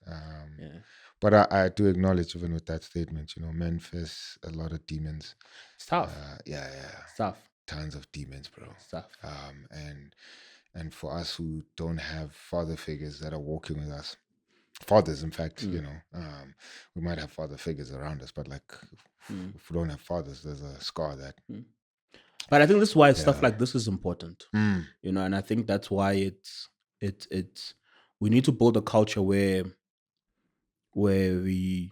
But I do acknowledge, even with that statement, men face a lot of demons. It's tough. It's tough. Tons of demons, bro. It's tough. And for us who don't have father figures that are walking with us, fathers, in fact, we might have father figures around us, but like if we don't have fathers, there's a scar that. But I think this is why stuff like this is important, and I think that's why it's we need to build a culture where we,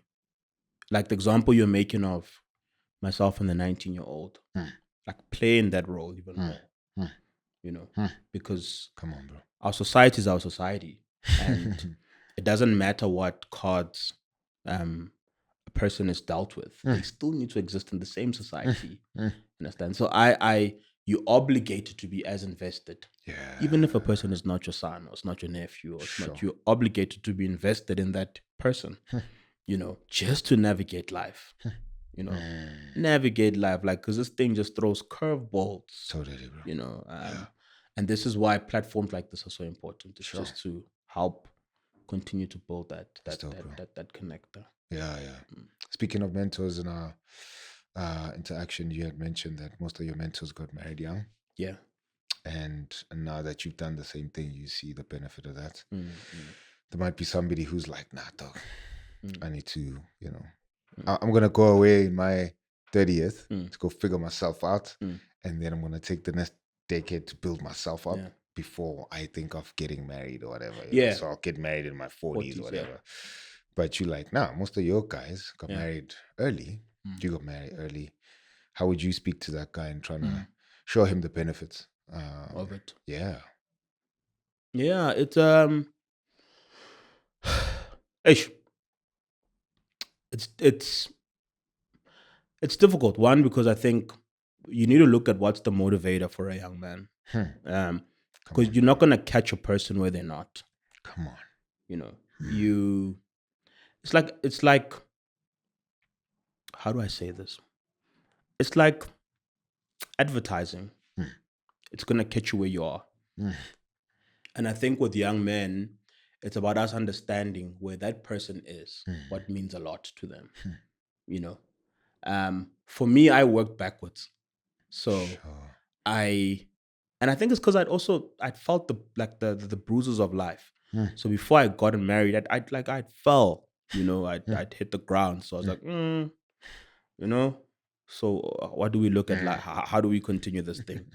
like the example you're making of myself and the 19-year-old, like playing that role even more, because come on, bro, our society is our society, and it doesn't matter what cards a person is dealt with, they still need to exist in the same society. Understand? So you're obligated to be as invested. Even if a person is not your son, or it's not your nephew, or it's not, you're obligated to be invested in that person, just to navigate life. Navigate life, like, because this thing just throws curveballs. Totally, bro. And this is why platforms like this are so important. It's just to help continue to build that connector. Speaking of mentors in our interaction, you had mentioned that most of your mentors got married young. And now that you've done the same thing, you see the benefit of that. There might be somebody who's like, nah, dog, I need to, I'm going to go away in my 30th to go figure myself out. And then I'm going to take the next decade to build myself up before I think of getting married or whatever. So I'll get married in my 40s or whatever. But you like, nah, most of your guys got married early. You got married early. How would you speak to that guy and trying to show him the benefits of it? Yeah, it's it's difficult. One, because I think you need to look at what's the motivator for a young man. Because you're not gonna catch a person where they're not. Come on. It's like how do I say this? It's like advertising. It's gonna catch you where you are. And I think with young men, it's about us understanding where that person is, what means a lot to them. For me, I worked backwards. So I think it's because I'd felt the bruises of life. So before I got married, I fell, I'd hit the ground. So I was like, so what do we look at? Like, how do we continue this thing?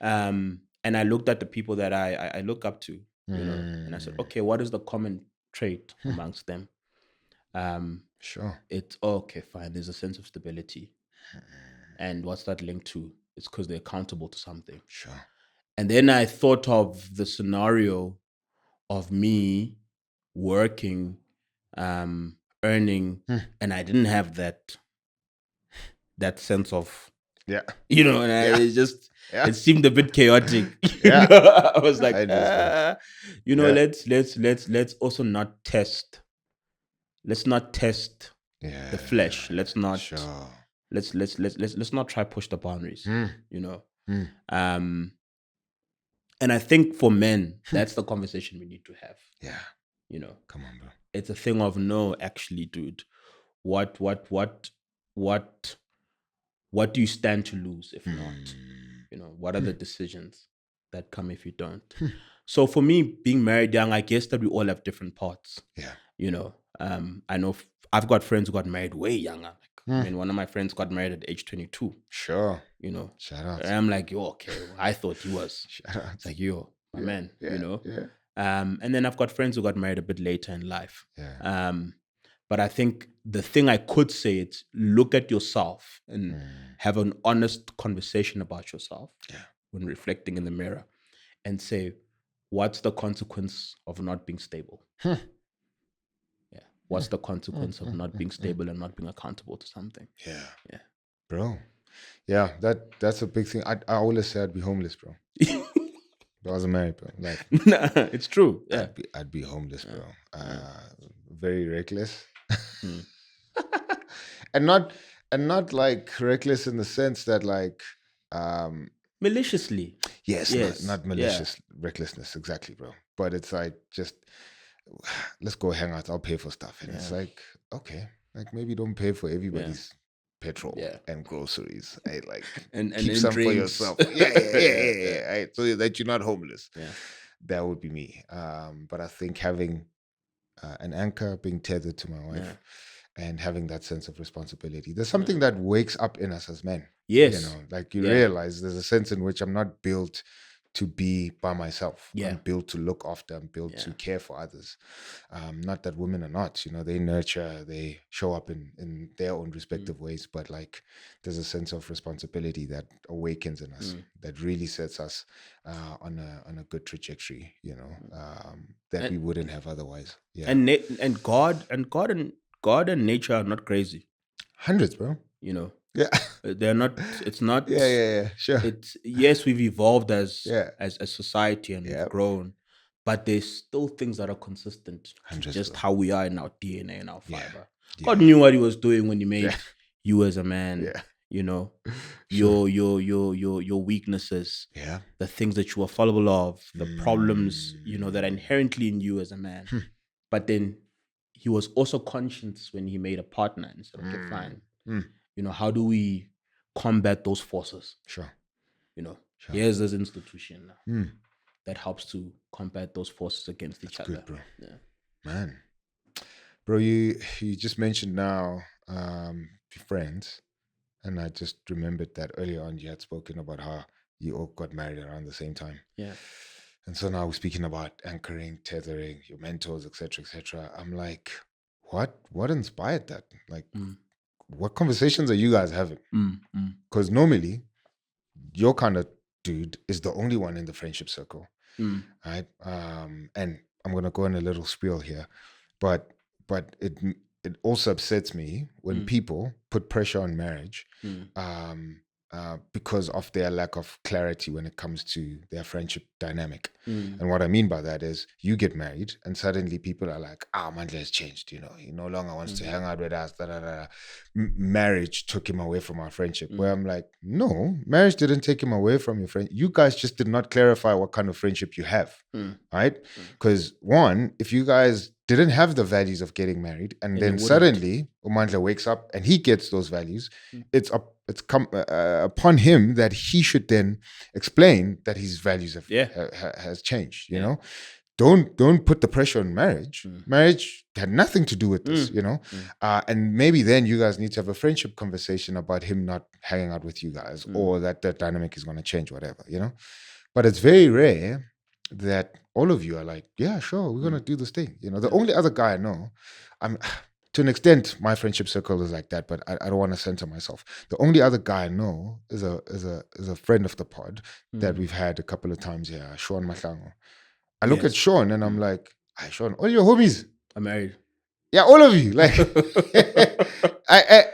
And I looked at the people that I look up to, and I said, okay, what is the common trait amongst them? It's okay, fine. There's a sense of stability. And what's that linked to? It's because they're accountable to something. And then I thought of the scenario of me working, earning, and I didn't have that sense of, it seemed a bit chaotic. I was like, let's also not test. Let's not test the flesh. Let's not. Let's not try push the boundaries. And I think for men, that's the conversation we need to have. Come on, bro. It's a thing of, no, actually, dude, what do you stand to lose if not? What are the decisions that come if you don't. So for me, being married young, I guess that we all have different parts. Yeah. You know, I know I've got friends who got married way younger. I mean, one of my friends got married at age 22. Sure. You know, shout out. And I'm like, yo, okay. I thought he was. Shout out. It's like, yo, my man. Yeah, you know. Yeah. And then I've got friends who got married a bit later in life. Yeah. But I think the thing I could say is look at yourself and have an honest conversation about yourself when reflecting in the mirror and say, what's the consequence of not being stable? Yeah. What's the consequence of not being stable and not being accountable to something? Yeah. Yeah. Bro. Yeah, that's a big thing. I always say I'd be homeless, bro. If I wasn't married, bro. Like, Nah, it's true. Yeah. I'd be homeless, bro. Very reckless. and not like reckless in the sense that like maliciously. Yes. Not malicious recklessness, exactly, bro. But it's like just let's go hang out, I'll pay for stuff. And it's like, okay, like maybe don't pay for everybody's petrol and groceries. Right? Like and keep some drinks. for yourself. Yeah. Right? So that you're not homeless. Yeah. That would be me. But I think having an anchor, being tethered to my wife, and having that sense of responsibility. There's something that wakes up in us as men. Yes. You know, like you realize there's a sense in which I'm not built to be by myself. Yeah. I'm built to look after, I'm built to care for others. Not that women are not, you know, they nurture, they show up in their own respective ways, but like there's a sense of responsibility that awakens in us that really sets us on a good trajectory, you know, that we wouldn't have otherwise. Yeah. And God and nature are not crazy. Hundreds, bro. You know. Yeah. They're not, it's not. Yeah. Sure. It's, yes, we've evolved as a society and we've Yeah. grown, but there's still things that are consistent to just bro. how we are in our DNA and our fiber. Yeah. God knew what he was doing when he made you as a man. Yeah. You know, Sure. your weaknesses, Yeah. the things that you are fallible of, the problems, you know, that are inherently in you as a man. But then he was also conscious when he made a partner and said, okay, fine. You know, how do we combat those forces? Sure. You know, here's this institution now that helps to combat those forces against each other. Good, bro. Yeah. Man. Bro, you just mentioned now your friends, and I just remembered that earlier on you had spoken about how you all got married around the same time. Yeah. And so now we're speaking about anchoring, tethering, your mentors, etc., etc. I'm like, what inspired that? Like, what conversations are you guys having? Because normally, your kind of dude is the only one in the friendship circle, right? And I'm gonna go on a little spiel here, but it also upsets me when people put pressure on marriage because of their lack of clarity when it comes to their friendship dynamic. And what I mean by that is you get married and suddenly people are like, Mandla has changed, you know, he no longer wants to hang out with us, marriage took him away from our friendship. Where I'm like, no, marriage didn't take him away from your friend. You guys just did not clarify what kind of friendship you have, right? Because one, if you guys didn't have the values of getting married, and then suddenly Mandla wakes up and he gets those values, it's come upon him that he should then explain that his values has changed. You know, don't put the pressure on marriage. Marriage had nothing to do with this. You know, and maybe then you guys need to have a friendship conversation about him not hanging out with you guys, or that the dynamic is going to change, whatever. You know, but it's very rare that all of you are like, yeah, sure, we're gonna do this thing. You know, the only other guy I know, to an extent, my friendship circle is like that, but I don't want to center myself. The only other guy I know is a friend of the pod that we've had a couple of times here, Sean Mahlango. I look at Sean and I'm like, hi Sean, all your homies are married. Yeah, all of you. Like,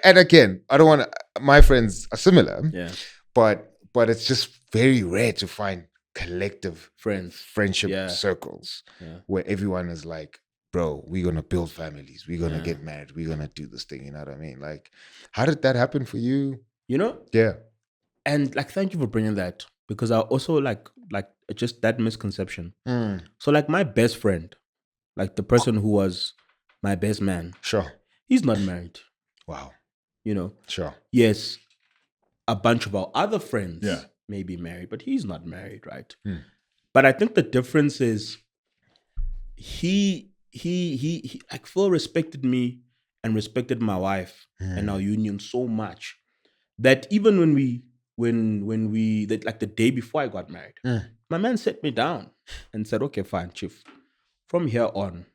and again, I don't want to. My friends are similar. Yeah, but it's just very rare to find collective friendship circles where everyone is like, bro, we're gonna build families, we're gonna get married, we're gonna do this thing, you know what I mean? Like, how did that happen for you? You know? Yeah. And like, thank you for bringing that, because I also like just that misconception. So like my best friend, like the person who was my best man, sure, he's not married. Wow. You know? Sure. Yes, a bunch of our other friends may be married, but he's not married, right? But I think the difference is he like Phil respected me and respected my wife and our union so much that even when we that like the day before I got married, my man sat me down and said, "Okay, fine, Chief. From here on,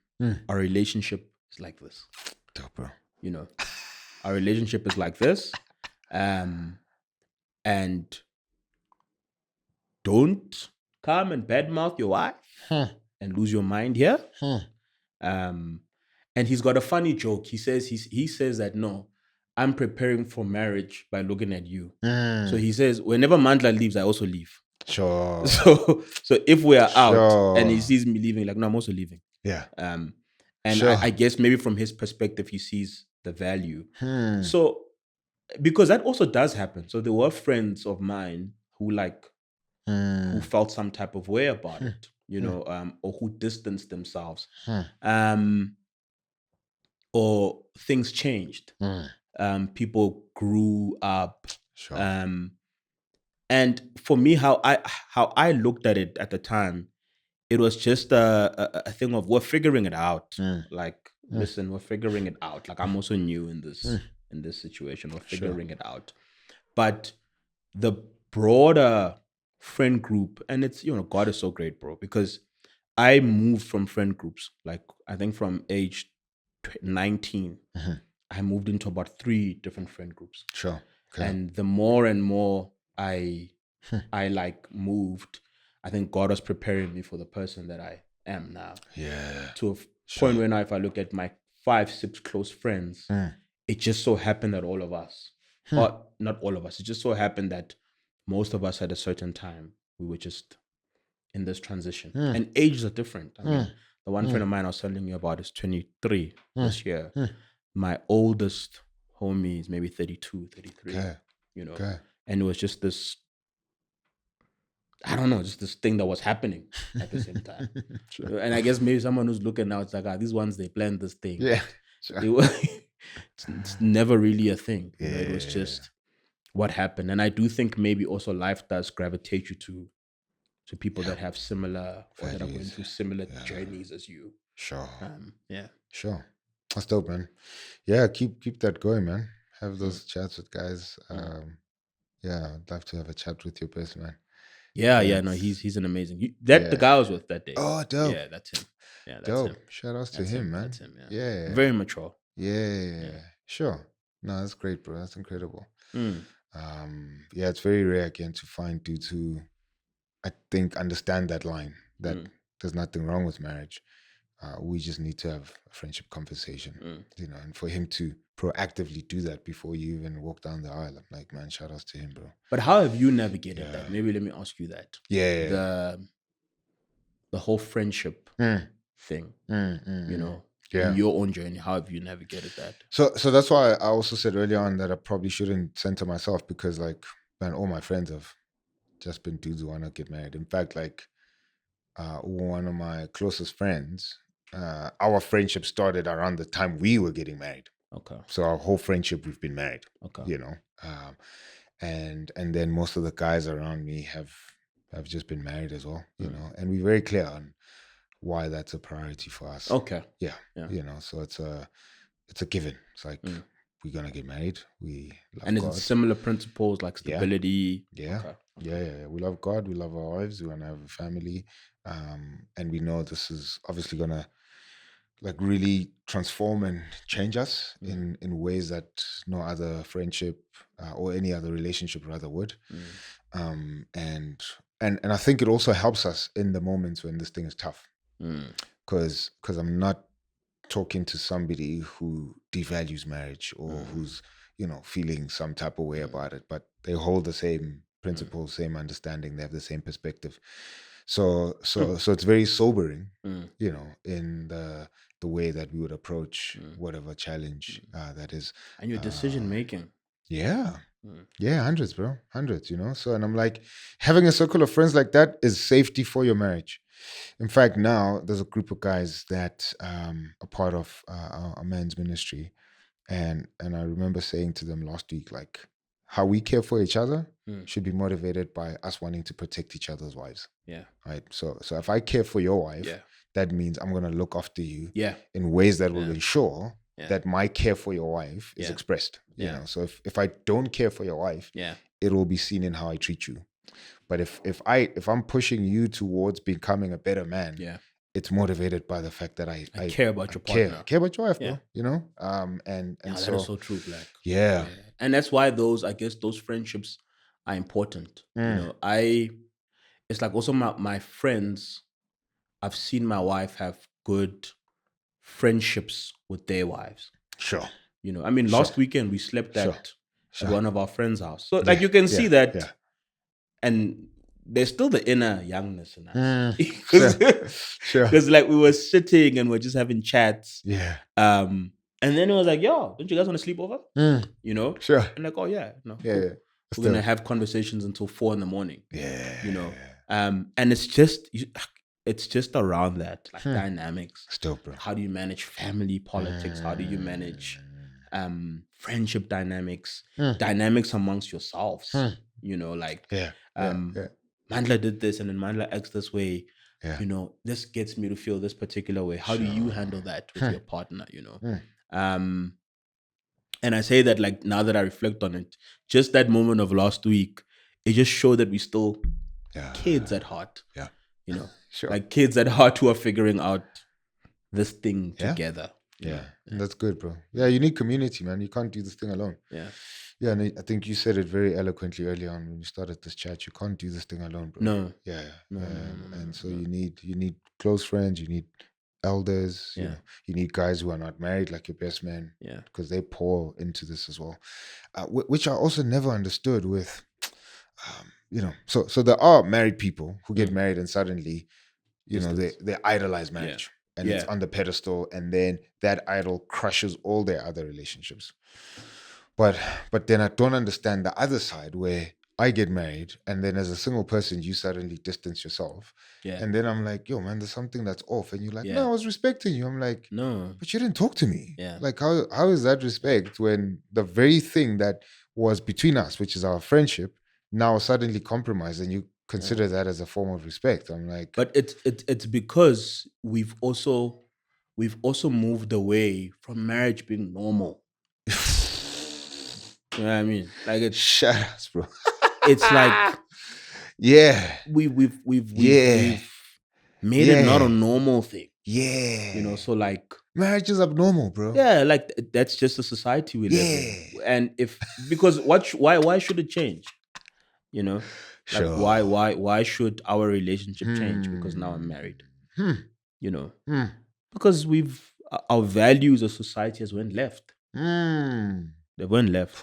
our relationship is like this. Dope, bro. You know, our relationship is like this, and don't come and badmouth your wife and lose your mind here." And he's got a funny joke. He says that no, I'm preparing for marriage by looking at you. So he says, whenever Mandla leaves, I also leave. Sure. So if we are out and he sees me leaving, like, no, I'm also leaving. Yeah. And Sure. I guess maybe from his perspective, he sees the value. So because that also does happen. So there were friends of mine who who felt some type of way about it, you know, or who distanced themselves. Or things changed. People grew up. Sure. And for me, how I looked at it at the time, it was just a thing of we're figuring it out. Like, listen, we're figuring it out. Like, I'm also new in this situation. We're figuring it out. But the broader friend group, and it's, you know, God is so great, bro, because I moved from friend groups. Like, I think from age 19, I moved into about 3 different friend groups. Sure. Okay. And the more and more I like moved, I think God was preparing me for the person that I am now. Yeah. To a point where now, if I look at my 5-6 close friends, it just so happened that all of us, or not all of us, it just so happened that most of us at a certain time, we were just in this transition. And ages are different. I mean, the one friend of mine I was telling you about is 23 this year. My oldest homie is maybe 32, 33, you know. And it was just this, I don't know, just this thing that was happening at the same time. And I guess maybe someone who's looking now, it's like, these ones, they planned this thing. Yeah. They were, it's never really a thing. You know, it was just what happened. And I do think maybe also life does gravitate you to people that have similar, or that are going through similar journeys as you. Sure. Yeah. Sure. That's dope, man. Yeah, keep that going, man. Have those chats with guys. Yeah, I'd love to have a chat with your best man. Yeah, no, he's an amazing. The guy I was with that day. Oh, dope. Yeah, that's him. Yeah, that's dope. him. Shout outs to him, man. That's him. Yeah. Very mature. Yeah. Sure. No, that's great, bro. That's incredible. Yeah, it's very rare again to find dudes who, I think, understand that line that there's nothing wrong with marriage. We just need to have a friendship conversation, you know, and for him to proactively do that before you even walk down the aisle, I'm like, man, shout outs to him, bro. But how have you navigated that? Maybe let me ask you that. Yeah. The whole friendship thing, you know, in your own journey, how have you navigated that? So that's why I also said earlier on that I probably shouldn't center myself, because, like, man, all my friends have just been dudes who want to get married. In fact, like, one of my closest friends, our friendship started around the time we were getting married. Okay. So our whole friendship, we've been married. Okay. You know, and then most of the guys around me have just been married as well. You know, and we're very clear on why that's a priority for us. Okay. Yeah. You know, so it's a given. It's like, we're gonna get married. We love and God. is it similar principles like stability? Yeah. Okay. Yeah. We love God. We love our wives. We want to have a family. And we know this is obviously gonna, like, really transform and change us in ways that no other friendship or any other relationship rather would. And I think it also helps us in the moments when this thing is tough, because I'm not talking to somebody who devalues marriage or who's, you know, feeling some type of way about it, but they hold the same principles, same understanding, they have the same perspective. So it's very sobering, you know, in the way that we would approach whatever challenge that is. And your decision making. Yeah, hundreds, bro, hundreds, you know. So, and I'm like, having a circle of friends like that is safety for your marriage. In fact, now there's a group of guys that are part of our men's ministry, and I remember saying to them last week, like, how we care for each other should be motivated by us wanting to protect each other's wives. Yeah. Right. So if I care for your wife, that means I'm going to look after you in ways that will ensure that my care for your wife is expressed. You know, so if I don't care for your wife, it will be seen in how I treat you. But if I'm pushing you towards becoming a better man, it's motivated by the fact that I care about your partner. I care about your wife, bro. You know? And that so is so true, Black. Yeah. And that's why those friendships are important. You know, it's like also my friends, I've seen my wife have good friendships with their wives. Sure. You know, I mean, last weekend we slept at one of our friends' house. So like you can see that, and there's still the inner youngness in us. Because like we were sitting and we're just having chats. Yeah. And then it was like, yo, don't you guys want to sleep over? You know? Sure. And like, oh yeah, no. Yeah, cool. yeah. We're gonna have conversations until 4 a.m. Yeah. You know. And it's just around that, like dynamics. Still, bro. How do you manage family politics? How do you manage friendship dynamics? Dynamics amongst yourselves. You know, like Mandla did this, and then Mandla acts this way. You know, this gets me to feel this particular way. How do you handle that with your partner? You know, and I say that like now that I reflect on it, just that moment of last week, it just showed that we still kids at heart. Yeah, you know, like kids at heart who are figuring out this thing together. Yeah, that's good, bro. Yeah, you need community, man. You can't do this thing alone. Yeah, and I think you said it very eloquently early on when you started this chat. You can't do this thing alone, bro. No. No. And so you need close friends. You need elders. You know, you need guys who are not married, like your best man. Because they pour into this as well, which I also never understood with, you know. So there are married people who get married and suddenly, you know, they idolize marriage. And it's on the pedestal, and then that idol crushes all their other relationships. But then I don't understand the other side where I get married, and then as a single person, you suddenly distance yourself. And then I'm like, yo, man, there's something that's off. And you're like, no, I was respecting you. I'm like, no, but you didn't talk to me. Like, how is that respect when the very thing that was between us, which is our friendship, now suddenly compromised, and you consider that as a form of respect? I'm like, but it's because we've also moved away from marriage being normal. You know what I mean? Like it's shut us, bro. It's like we've made it not a normal thing. You know, so like marriage is abnormal, bro. Yeah, like that's just the society we live in. And because why should it change? You know? Like why should our relationship change because now I'm married? You know? Because our values as society has went left. They went left.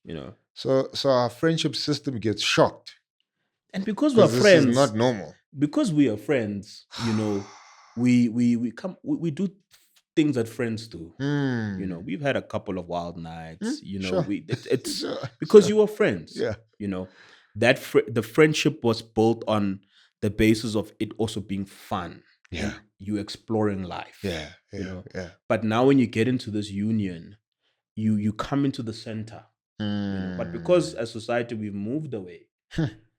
You know. So our friendship system gets shocked. And because we're friends, this is not normal. Because we are friends, you know, we do things that friends do. You know, we've had a couple of wild nights. You know, it's because you were friends. You know, that the friendship was built on the basis of it also being fun. You exploring life. You know. But now when you get into this union, you come into the center. You know? But because as society we've moved away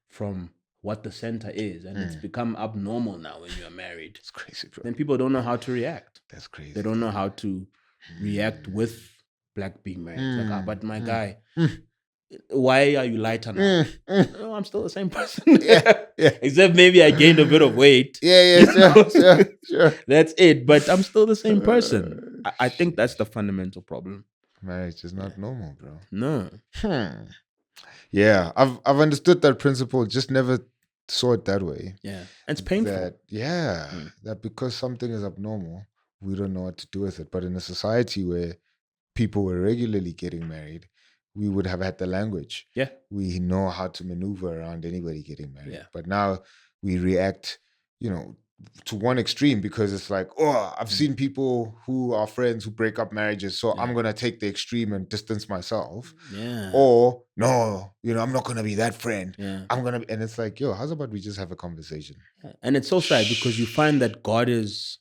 from what the center is, and it's become abnormal now when you're married. It's crazy, bro. Then people don't know how to react. That's crazy. They don't know how to react with Black being married. Like, but my guy, why are you lighter now? No, I'm still the same person. Except maybe I gained a bit of weight. Sure. That's it. But I'm still the same person. I think that's the fundamental problem. Marriage is not normal, bro. No. Yeah, I've understood that principle, just never saw it that way. Yeah, and it's painful. That because something is abnormal, we don't know what to do with it. But in a society where people were regularly getting married, we would have had the language. We know how to maneuver around anybody getting married. But now we react, you know, to one extreme because it's like, oh, I've seen people who are friends who break up marriages, so I'm gonna take the extreme and distance myself. Or no, you know, I'm not gonna be that friend. I'm gonna be, and it's like, yo, how's about we just have a conversation? And it's so sad because you find that God is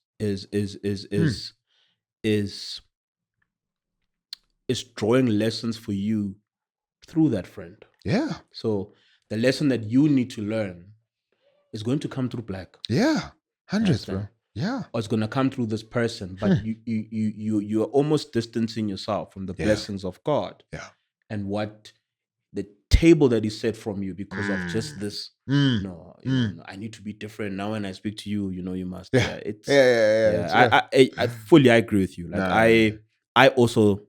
drawing lessons for you through that friend. Yeah. So the lesson that you need to learn is going to come through black. Yeah. Hundreds, bro. Understand? Yeah. Or it's gonna come through this person, but you are almost distancing yourself from the blessings of God. Yeah. And what the table that He set from you because of just this. No, no, I need to be different now. When I speak to you, you must. Yeah. It's I fully agree with you. Like I also,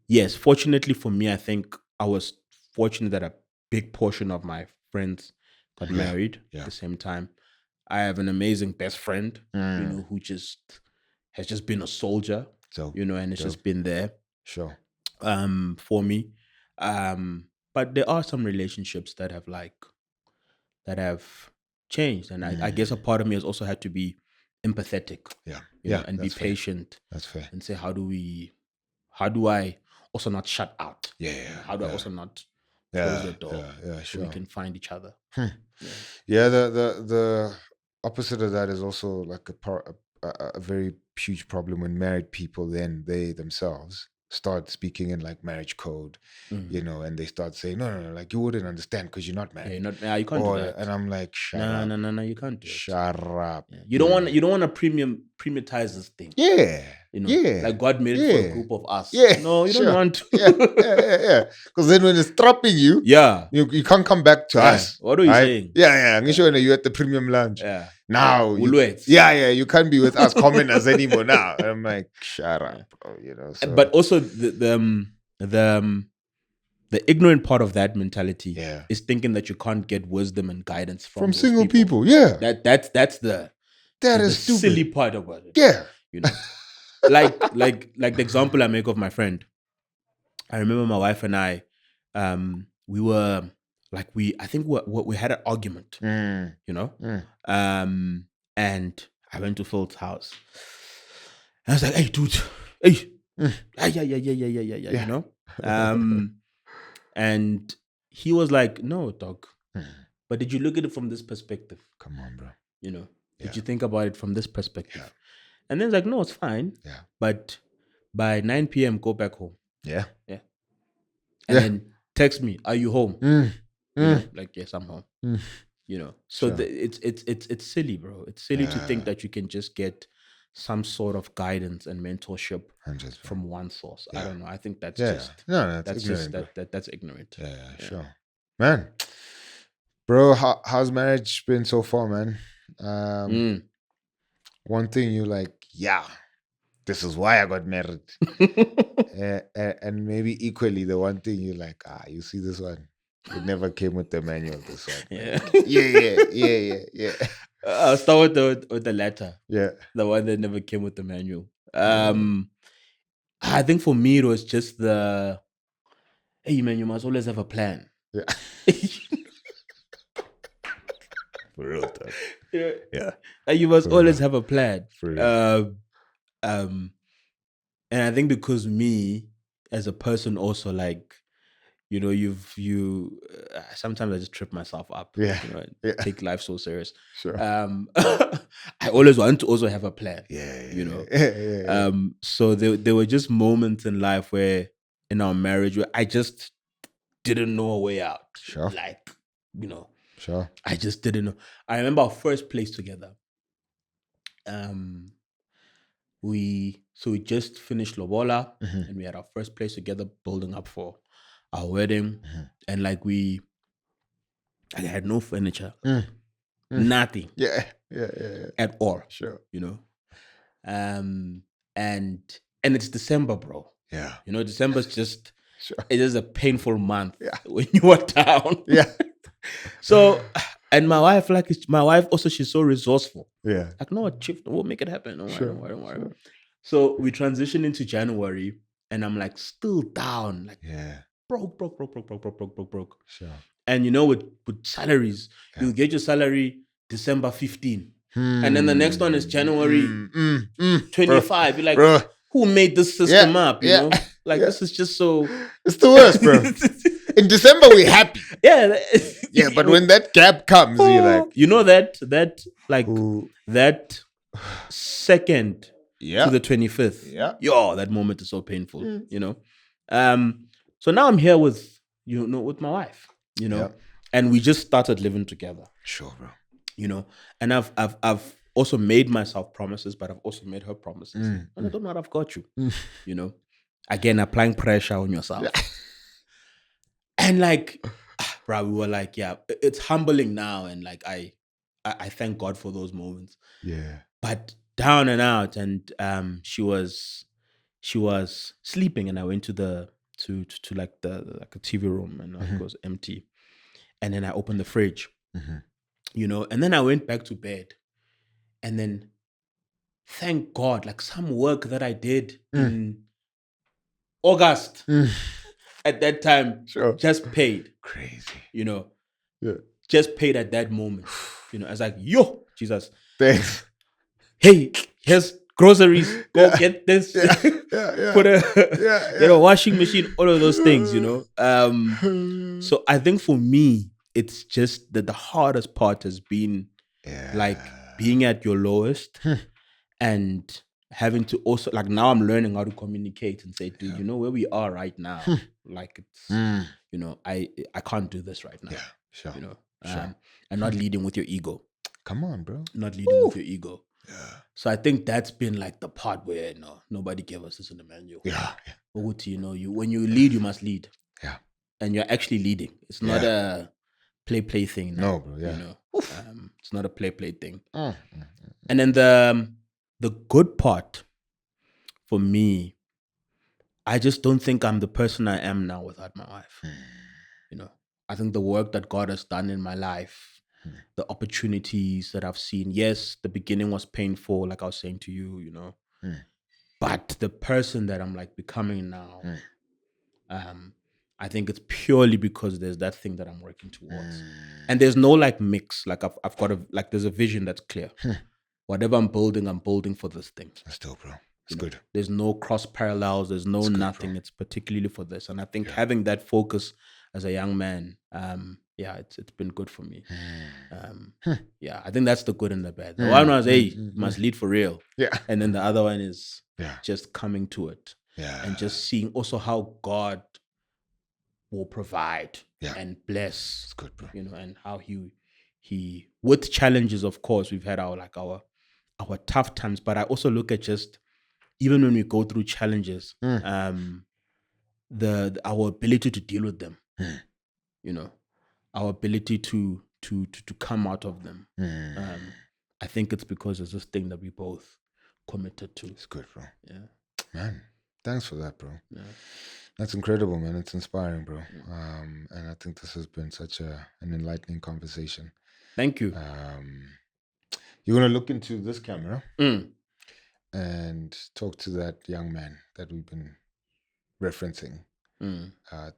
yes, fortunately for me, I think I was fortunate that a big portion of my friends got married at the same time. I have an amazing best friend, who has just been a soldier, and it's just been there, sure, for me. But there are some relationships that have changed, and I guess a part of me has also had to be empathetic, and be patient. That's fair. And say, how do I also not shut out? How do I also not close the door? So we can find each other. The opposite of that is also like a very huge problem when married people then they themselves start speaking in like marriage code, and they start saying, no, like you wouldn't understand because you're not married. You can't do that. And I'm like, shut up. No, you can't do it. Shut up. Yeah. You don't want to premiumize this thing. Like God made it for a group of us. No, you don't want to. Because then when it's dropping you, you can't come back to us. What are you saying? I'm sure you're at the premium lounge. Now, you can't be with us commoners anymore now. And I'm like, shut up, bro. So. But also the ignorant part of that mentality is thinking that you can't get wisdom and guidance from single people. Yeah, that's the stupid. Silly part about it. Yeah, like the example I make of my friend. I remember my wife and I, we were like we had an argument, and I went to Phil's house. And I was like, hey, dude, hey. And he was like, no, dog. But did you look at it from this perspective? Come on, bro. Did you think about it from this perspective? And then it's like, no, it's fine. Yeah. But by 9 p.m., go back home. Yeah. And then text me, are you home? Like, yes, I'm home. So it's silly, bro. It's silly to think that you can just get some sort of guidance and mentorship from one source. I don't know. I think that's that's ignorant. That's ignorant. Yeah, sure. Man, bro, how's marriage been so far, man? One thing you like, this is why I got married. And maybe equally the one thing you like, you see this one, it never came with the manual. This one, yeah. I'll start with the latter. Yeah, the one that never came with the manual. I think for me it was just the, hey man, you must always have a plan. Yeah. For real time. Yeah. You must always have a plan. For real. And I think because me as a person also like, sometimes I just trip myself up. Take life so serious. Sure. I always want to also have a plan. So there were just moments in life where in our marriage where I just didn't know a way out. Sure. Like, Sure. I just didn't know. I remember our first place together. We just finished Lobola, and we had our first place together building up for our wedding, and like I had no furniture, nothing, at all. Sure, and it's December, bro. Yeah, December's just it is a painful month when you are down. So, and my wife also, she's so resourceful. Like, no, chief, we'll make it happen. Don't worry. Sure. So we transitioned into January, and I'm like still down, like broke. Sure. And with salaries, you'll get your salary December 15, and then the next one is January 25. You're like, who made this system up? You know, like this is just so. It's the worst, bro. In December we're happy. But when that gap comes, you're like, that second to the 25th. That moment is so painful. So now I'm here with with my wife, and we just started living together. Sure, bro. And I've also made myself promises, but I've also made her promises. And I don't know what I've got you, again, applying pressure on yourself. And like, bro, we were like, yeah, it's humbling now. And like, I thank God for those moments. Yeah. But down and out. And she was sleeping, and I went to the to like a TV room, and it was empty. And then I opened the fridge, and then I went back to bed. And then, thank God, like some work that I did in August at that time just paid. Crazy. Just paid at that moment. I was like, yo, Jesus. Thanks. Hey, here's groceries. Go get this. Put get a washing machine, all of those things, So I think for me, it's just that the hardest part has been like being at your lowest and having to also, like, now I'm learning how to communicate and say, dude, where we are right now, like, it's, I can't do this right now. Yeah, sure. And not leading with your ego. Come on, bro. Not leading with your ego. Yeah. So I think that's been like the part where nobody gave us this in the manual. Yeah. But when you lead, you must lead. Yeah. And you're actually leading. It's not a play thing. No, bro. Yeah. It's not a play thing. And then the good part for me, I just don't think I'm the person I am now without my wife. I think the work that God has done in my life, the opportunities that I've seen. Yes, the beginning was painful, like I was saying to you, but the person that I'm like becoming now, I think it's purely because there's that thing that I'm working towards. And there's no like mix. Like I've got there's a vision that's clear. Whatever I'm building for this thing. That's dope, bro. It's good. There's no cross parallels. There's no nothing. Good, it's particularly for this. And I think having that focus as a young man, it's been good for me. Yeah, I think that's the good and the bad. The one was, must lead for real. Yeah. And then the other one is just coming to it. Yeah. And just seeing also how God will provide and bless. It's good, bro. And how he with challenges, of course, we've had our tough times, but I also look at just even when we go through challenges, our ability to deal with them, our ability to come out of them. I think it's because it's this thing that we both committed to. It's good, bro. Yeah, man. Thanks for that, bro. Yeah. That's incredible, man. It's inspiring, bro. And I think this has been such an enlightening conversation. Thank you. You're gonna look into this camera and talk to that young man that we've been referencing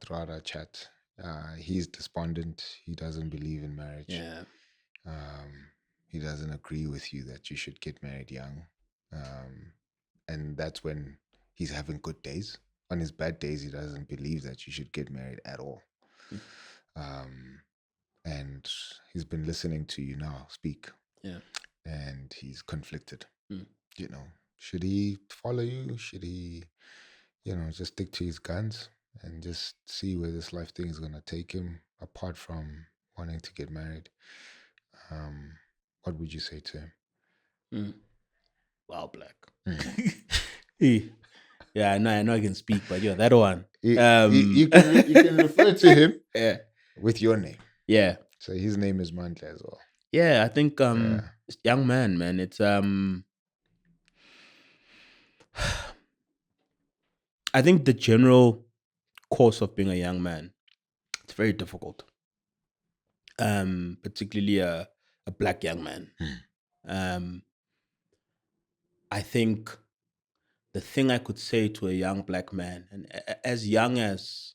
throughout our chat. He's despondent. He doesn't believe in marriage. Yeah. He doesn't agree with you that you should get married young. And that's when he's having good days. On his bad days, he doesn't believe that you should get married at all. And he's been listening to you now speak. Yeah. And he's conflicted. Should he follow you? Should he, just stick to his guns and just see where this life thing is going to take him, apart from wanting to get married? What would you say to him? Wow, Black. Yeah, I know I can speak, but that one. You can refer to him with your name. Yeah. So his name is Mandla as well. Yeah, I think young man, it's I think the general course of being a young man, it's very difficult. Particularly a Black young man. I think the thing I could say to a young Black man, and as young as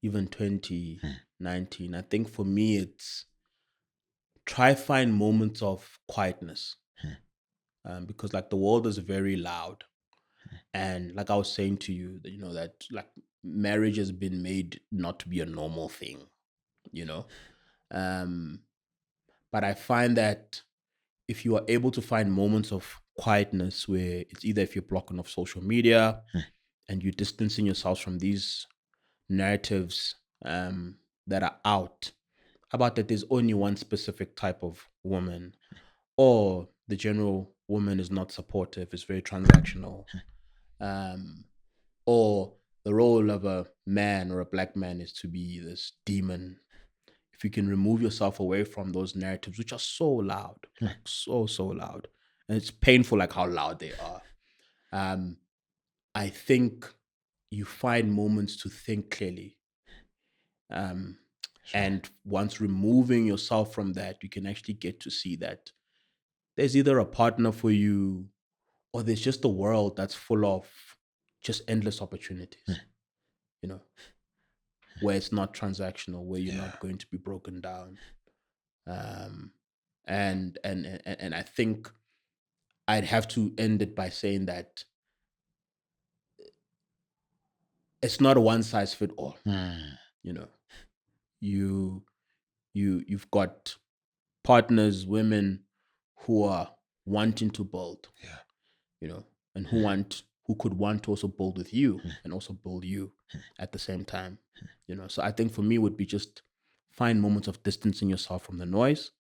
even 20, 19, I think for me it's try find moments of quietness. Because like the world is very loud. And like I was saying to you, that like marriage has been made not to be a normal thing, But I find that if you are able to find moments of quietness where it's either if you're blocking off social media and you're distancing yourself from these narratives that are out about that there's only one specific type of woman, or the general woman is not supportive, it's very transactional, or the role of a man or a black man is to be this demon. If you can remove yourself away from those narratives, which are so loud, like so loud, and it's painful, like how loud they are. I think you find moments to think clearly. And once removing yourself from that, you can actually get to see that there's either a partner for you, or there's just a world that's full of just endless opportunities, you know, where it's not transactional, where you're not going to be broken down. And I think I'd have to end it by saying that it's not a one size fit all. You know, you've got partners, women who are wanting to build, you know, and who could want to also build with you and also build you at the same time, you know. So I think for me would be just find moments of distancing yourself from the noise,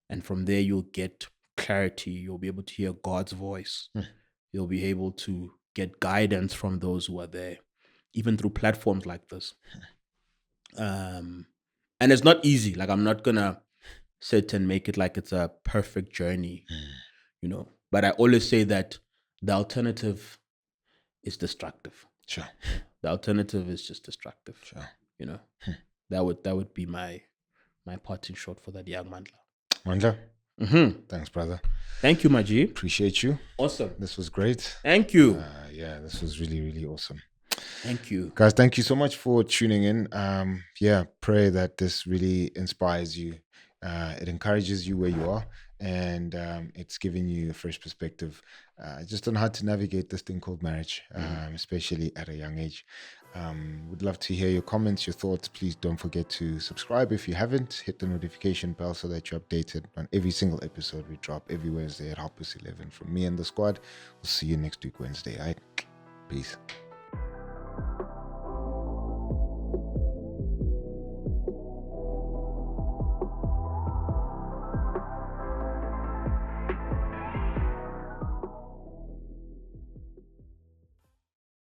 and from there you'll get clarity. You'll be able to hear God's voice. You'll be able to get guidance from those who are there, even through platforms like this. And it's not easy. Like, I'm not gonna sit and make it like it's a perfect journey, you know. But I always say that the alternative is destructive. Sure. The alternative is just destructive. Sure. You know. That would be my parting shot for that young Mandla. Mandla. Thanks, brother. Thank you, Maji. Appreciate you. Awesome. This was great. Thank you. Yeah, this was really, really awesome. Thank you. Guys, thank you so much for tuning in. Pray that this really inspires you. It encourages you where you are, and it's giving you a fresh perspective just on how to navigate this thing called marriage, especially at a young age. Would love to hear your comments, your thoughts. Please don't forget to subscribe if you haven't. Hit the notification bell so that you're updated on every single episode we drop every Wednesday at 11:30 from me and the squad. We'll see you next week Wednesday. All right? Peace.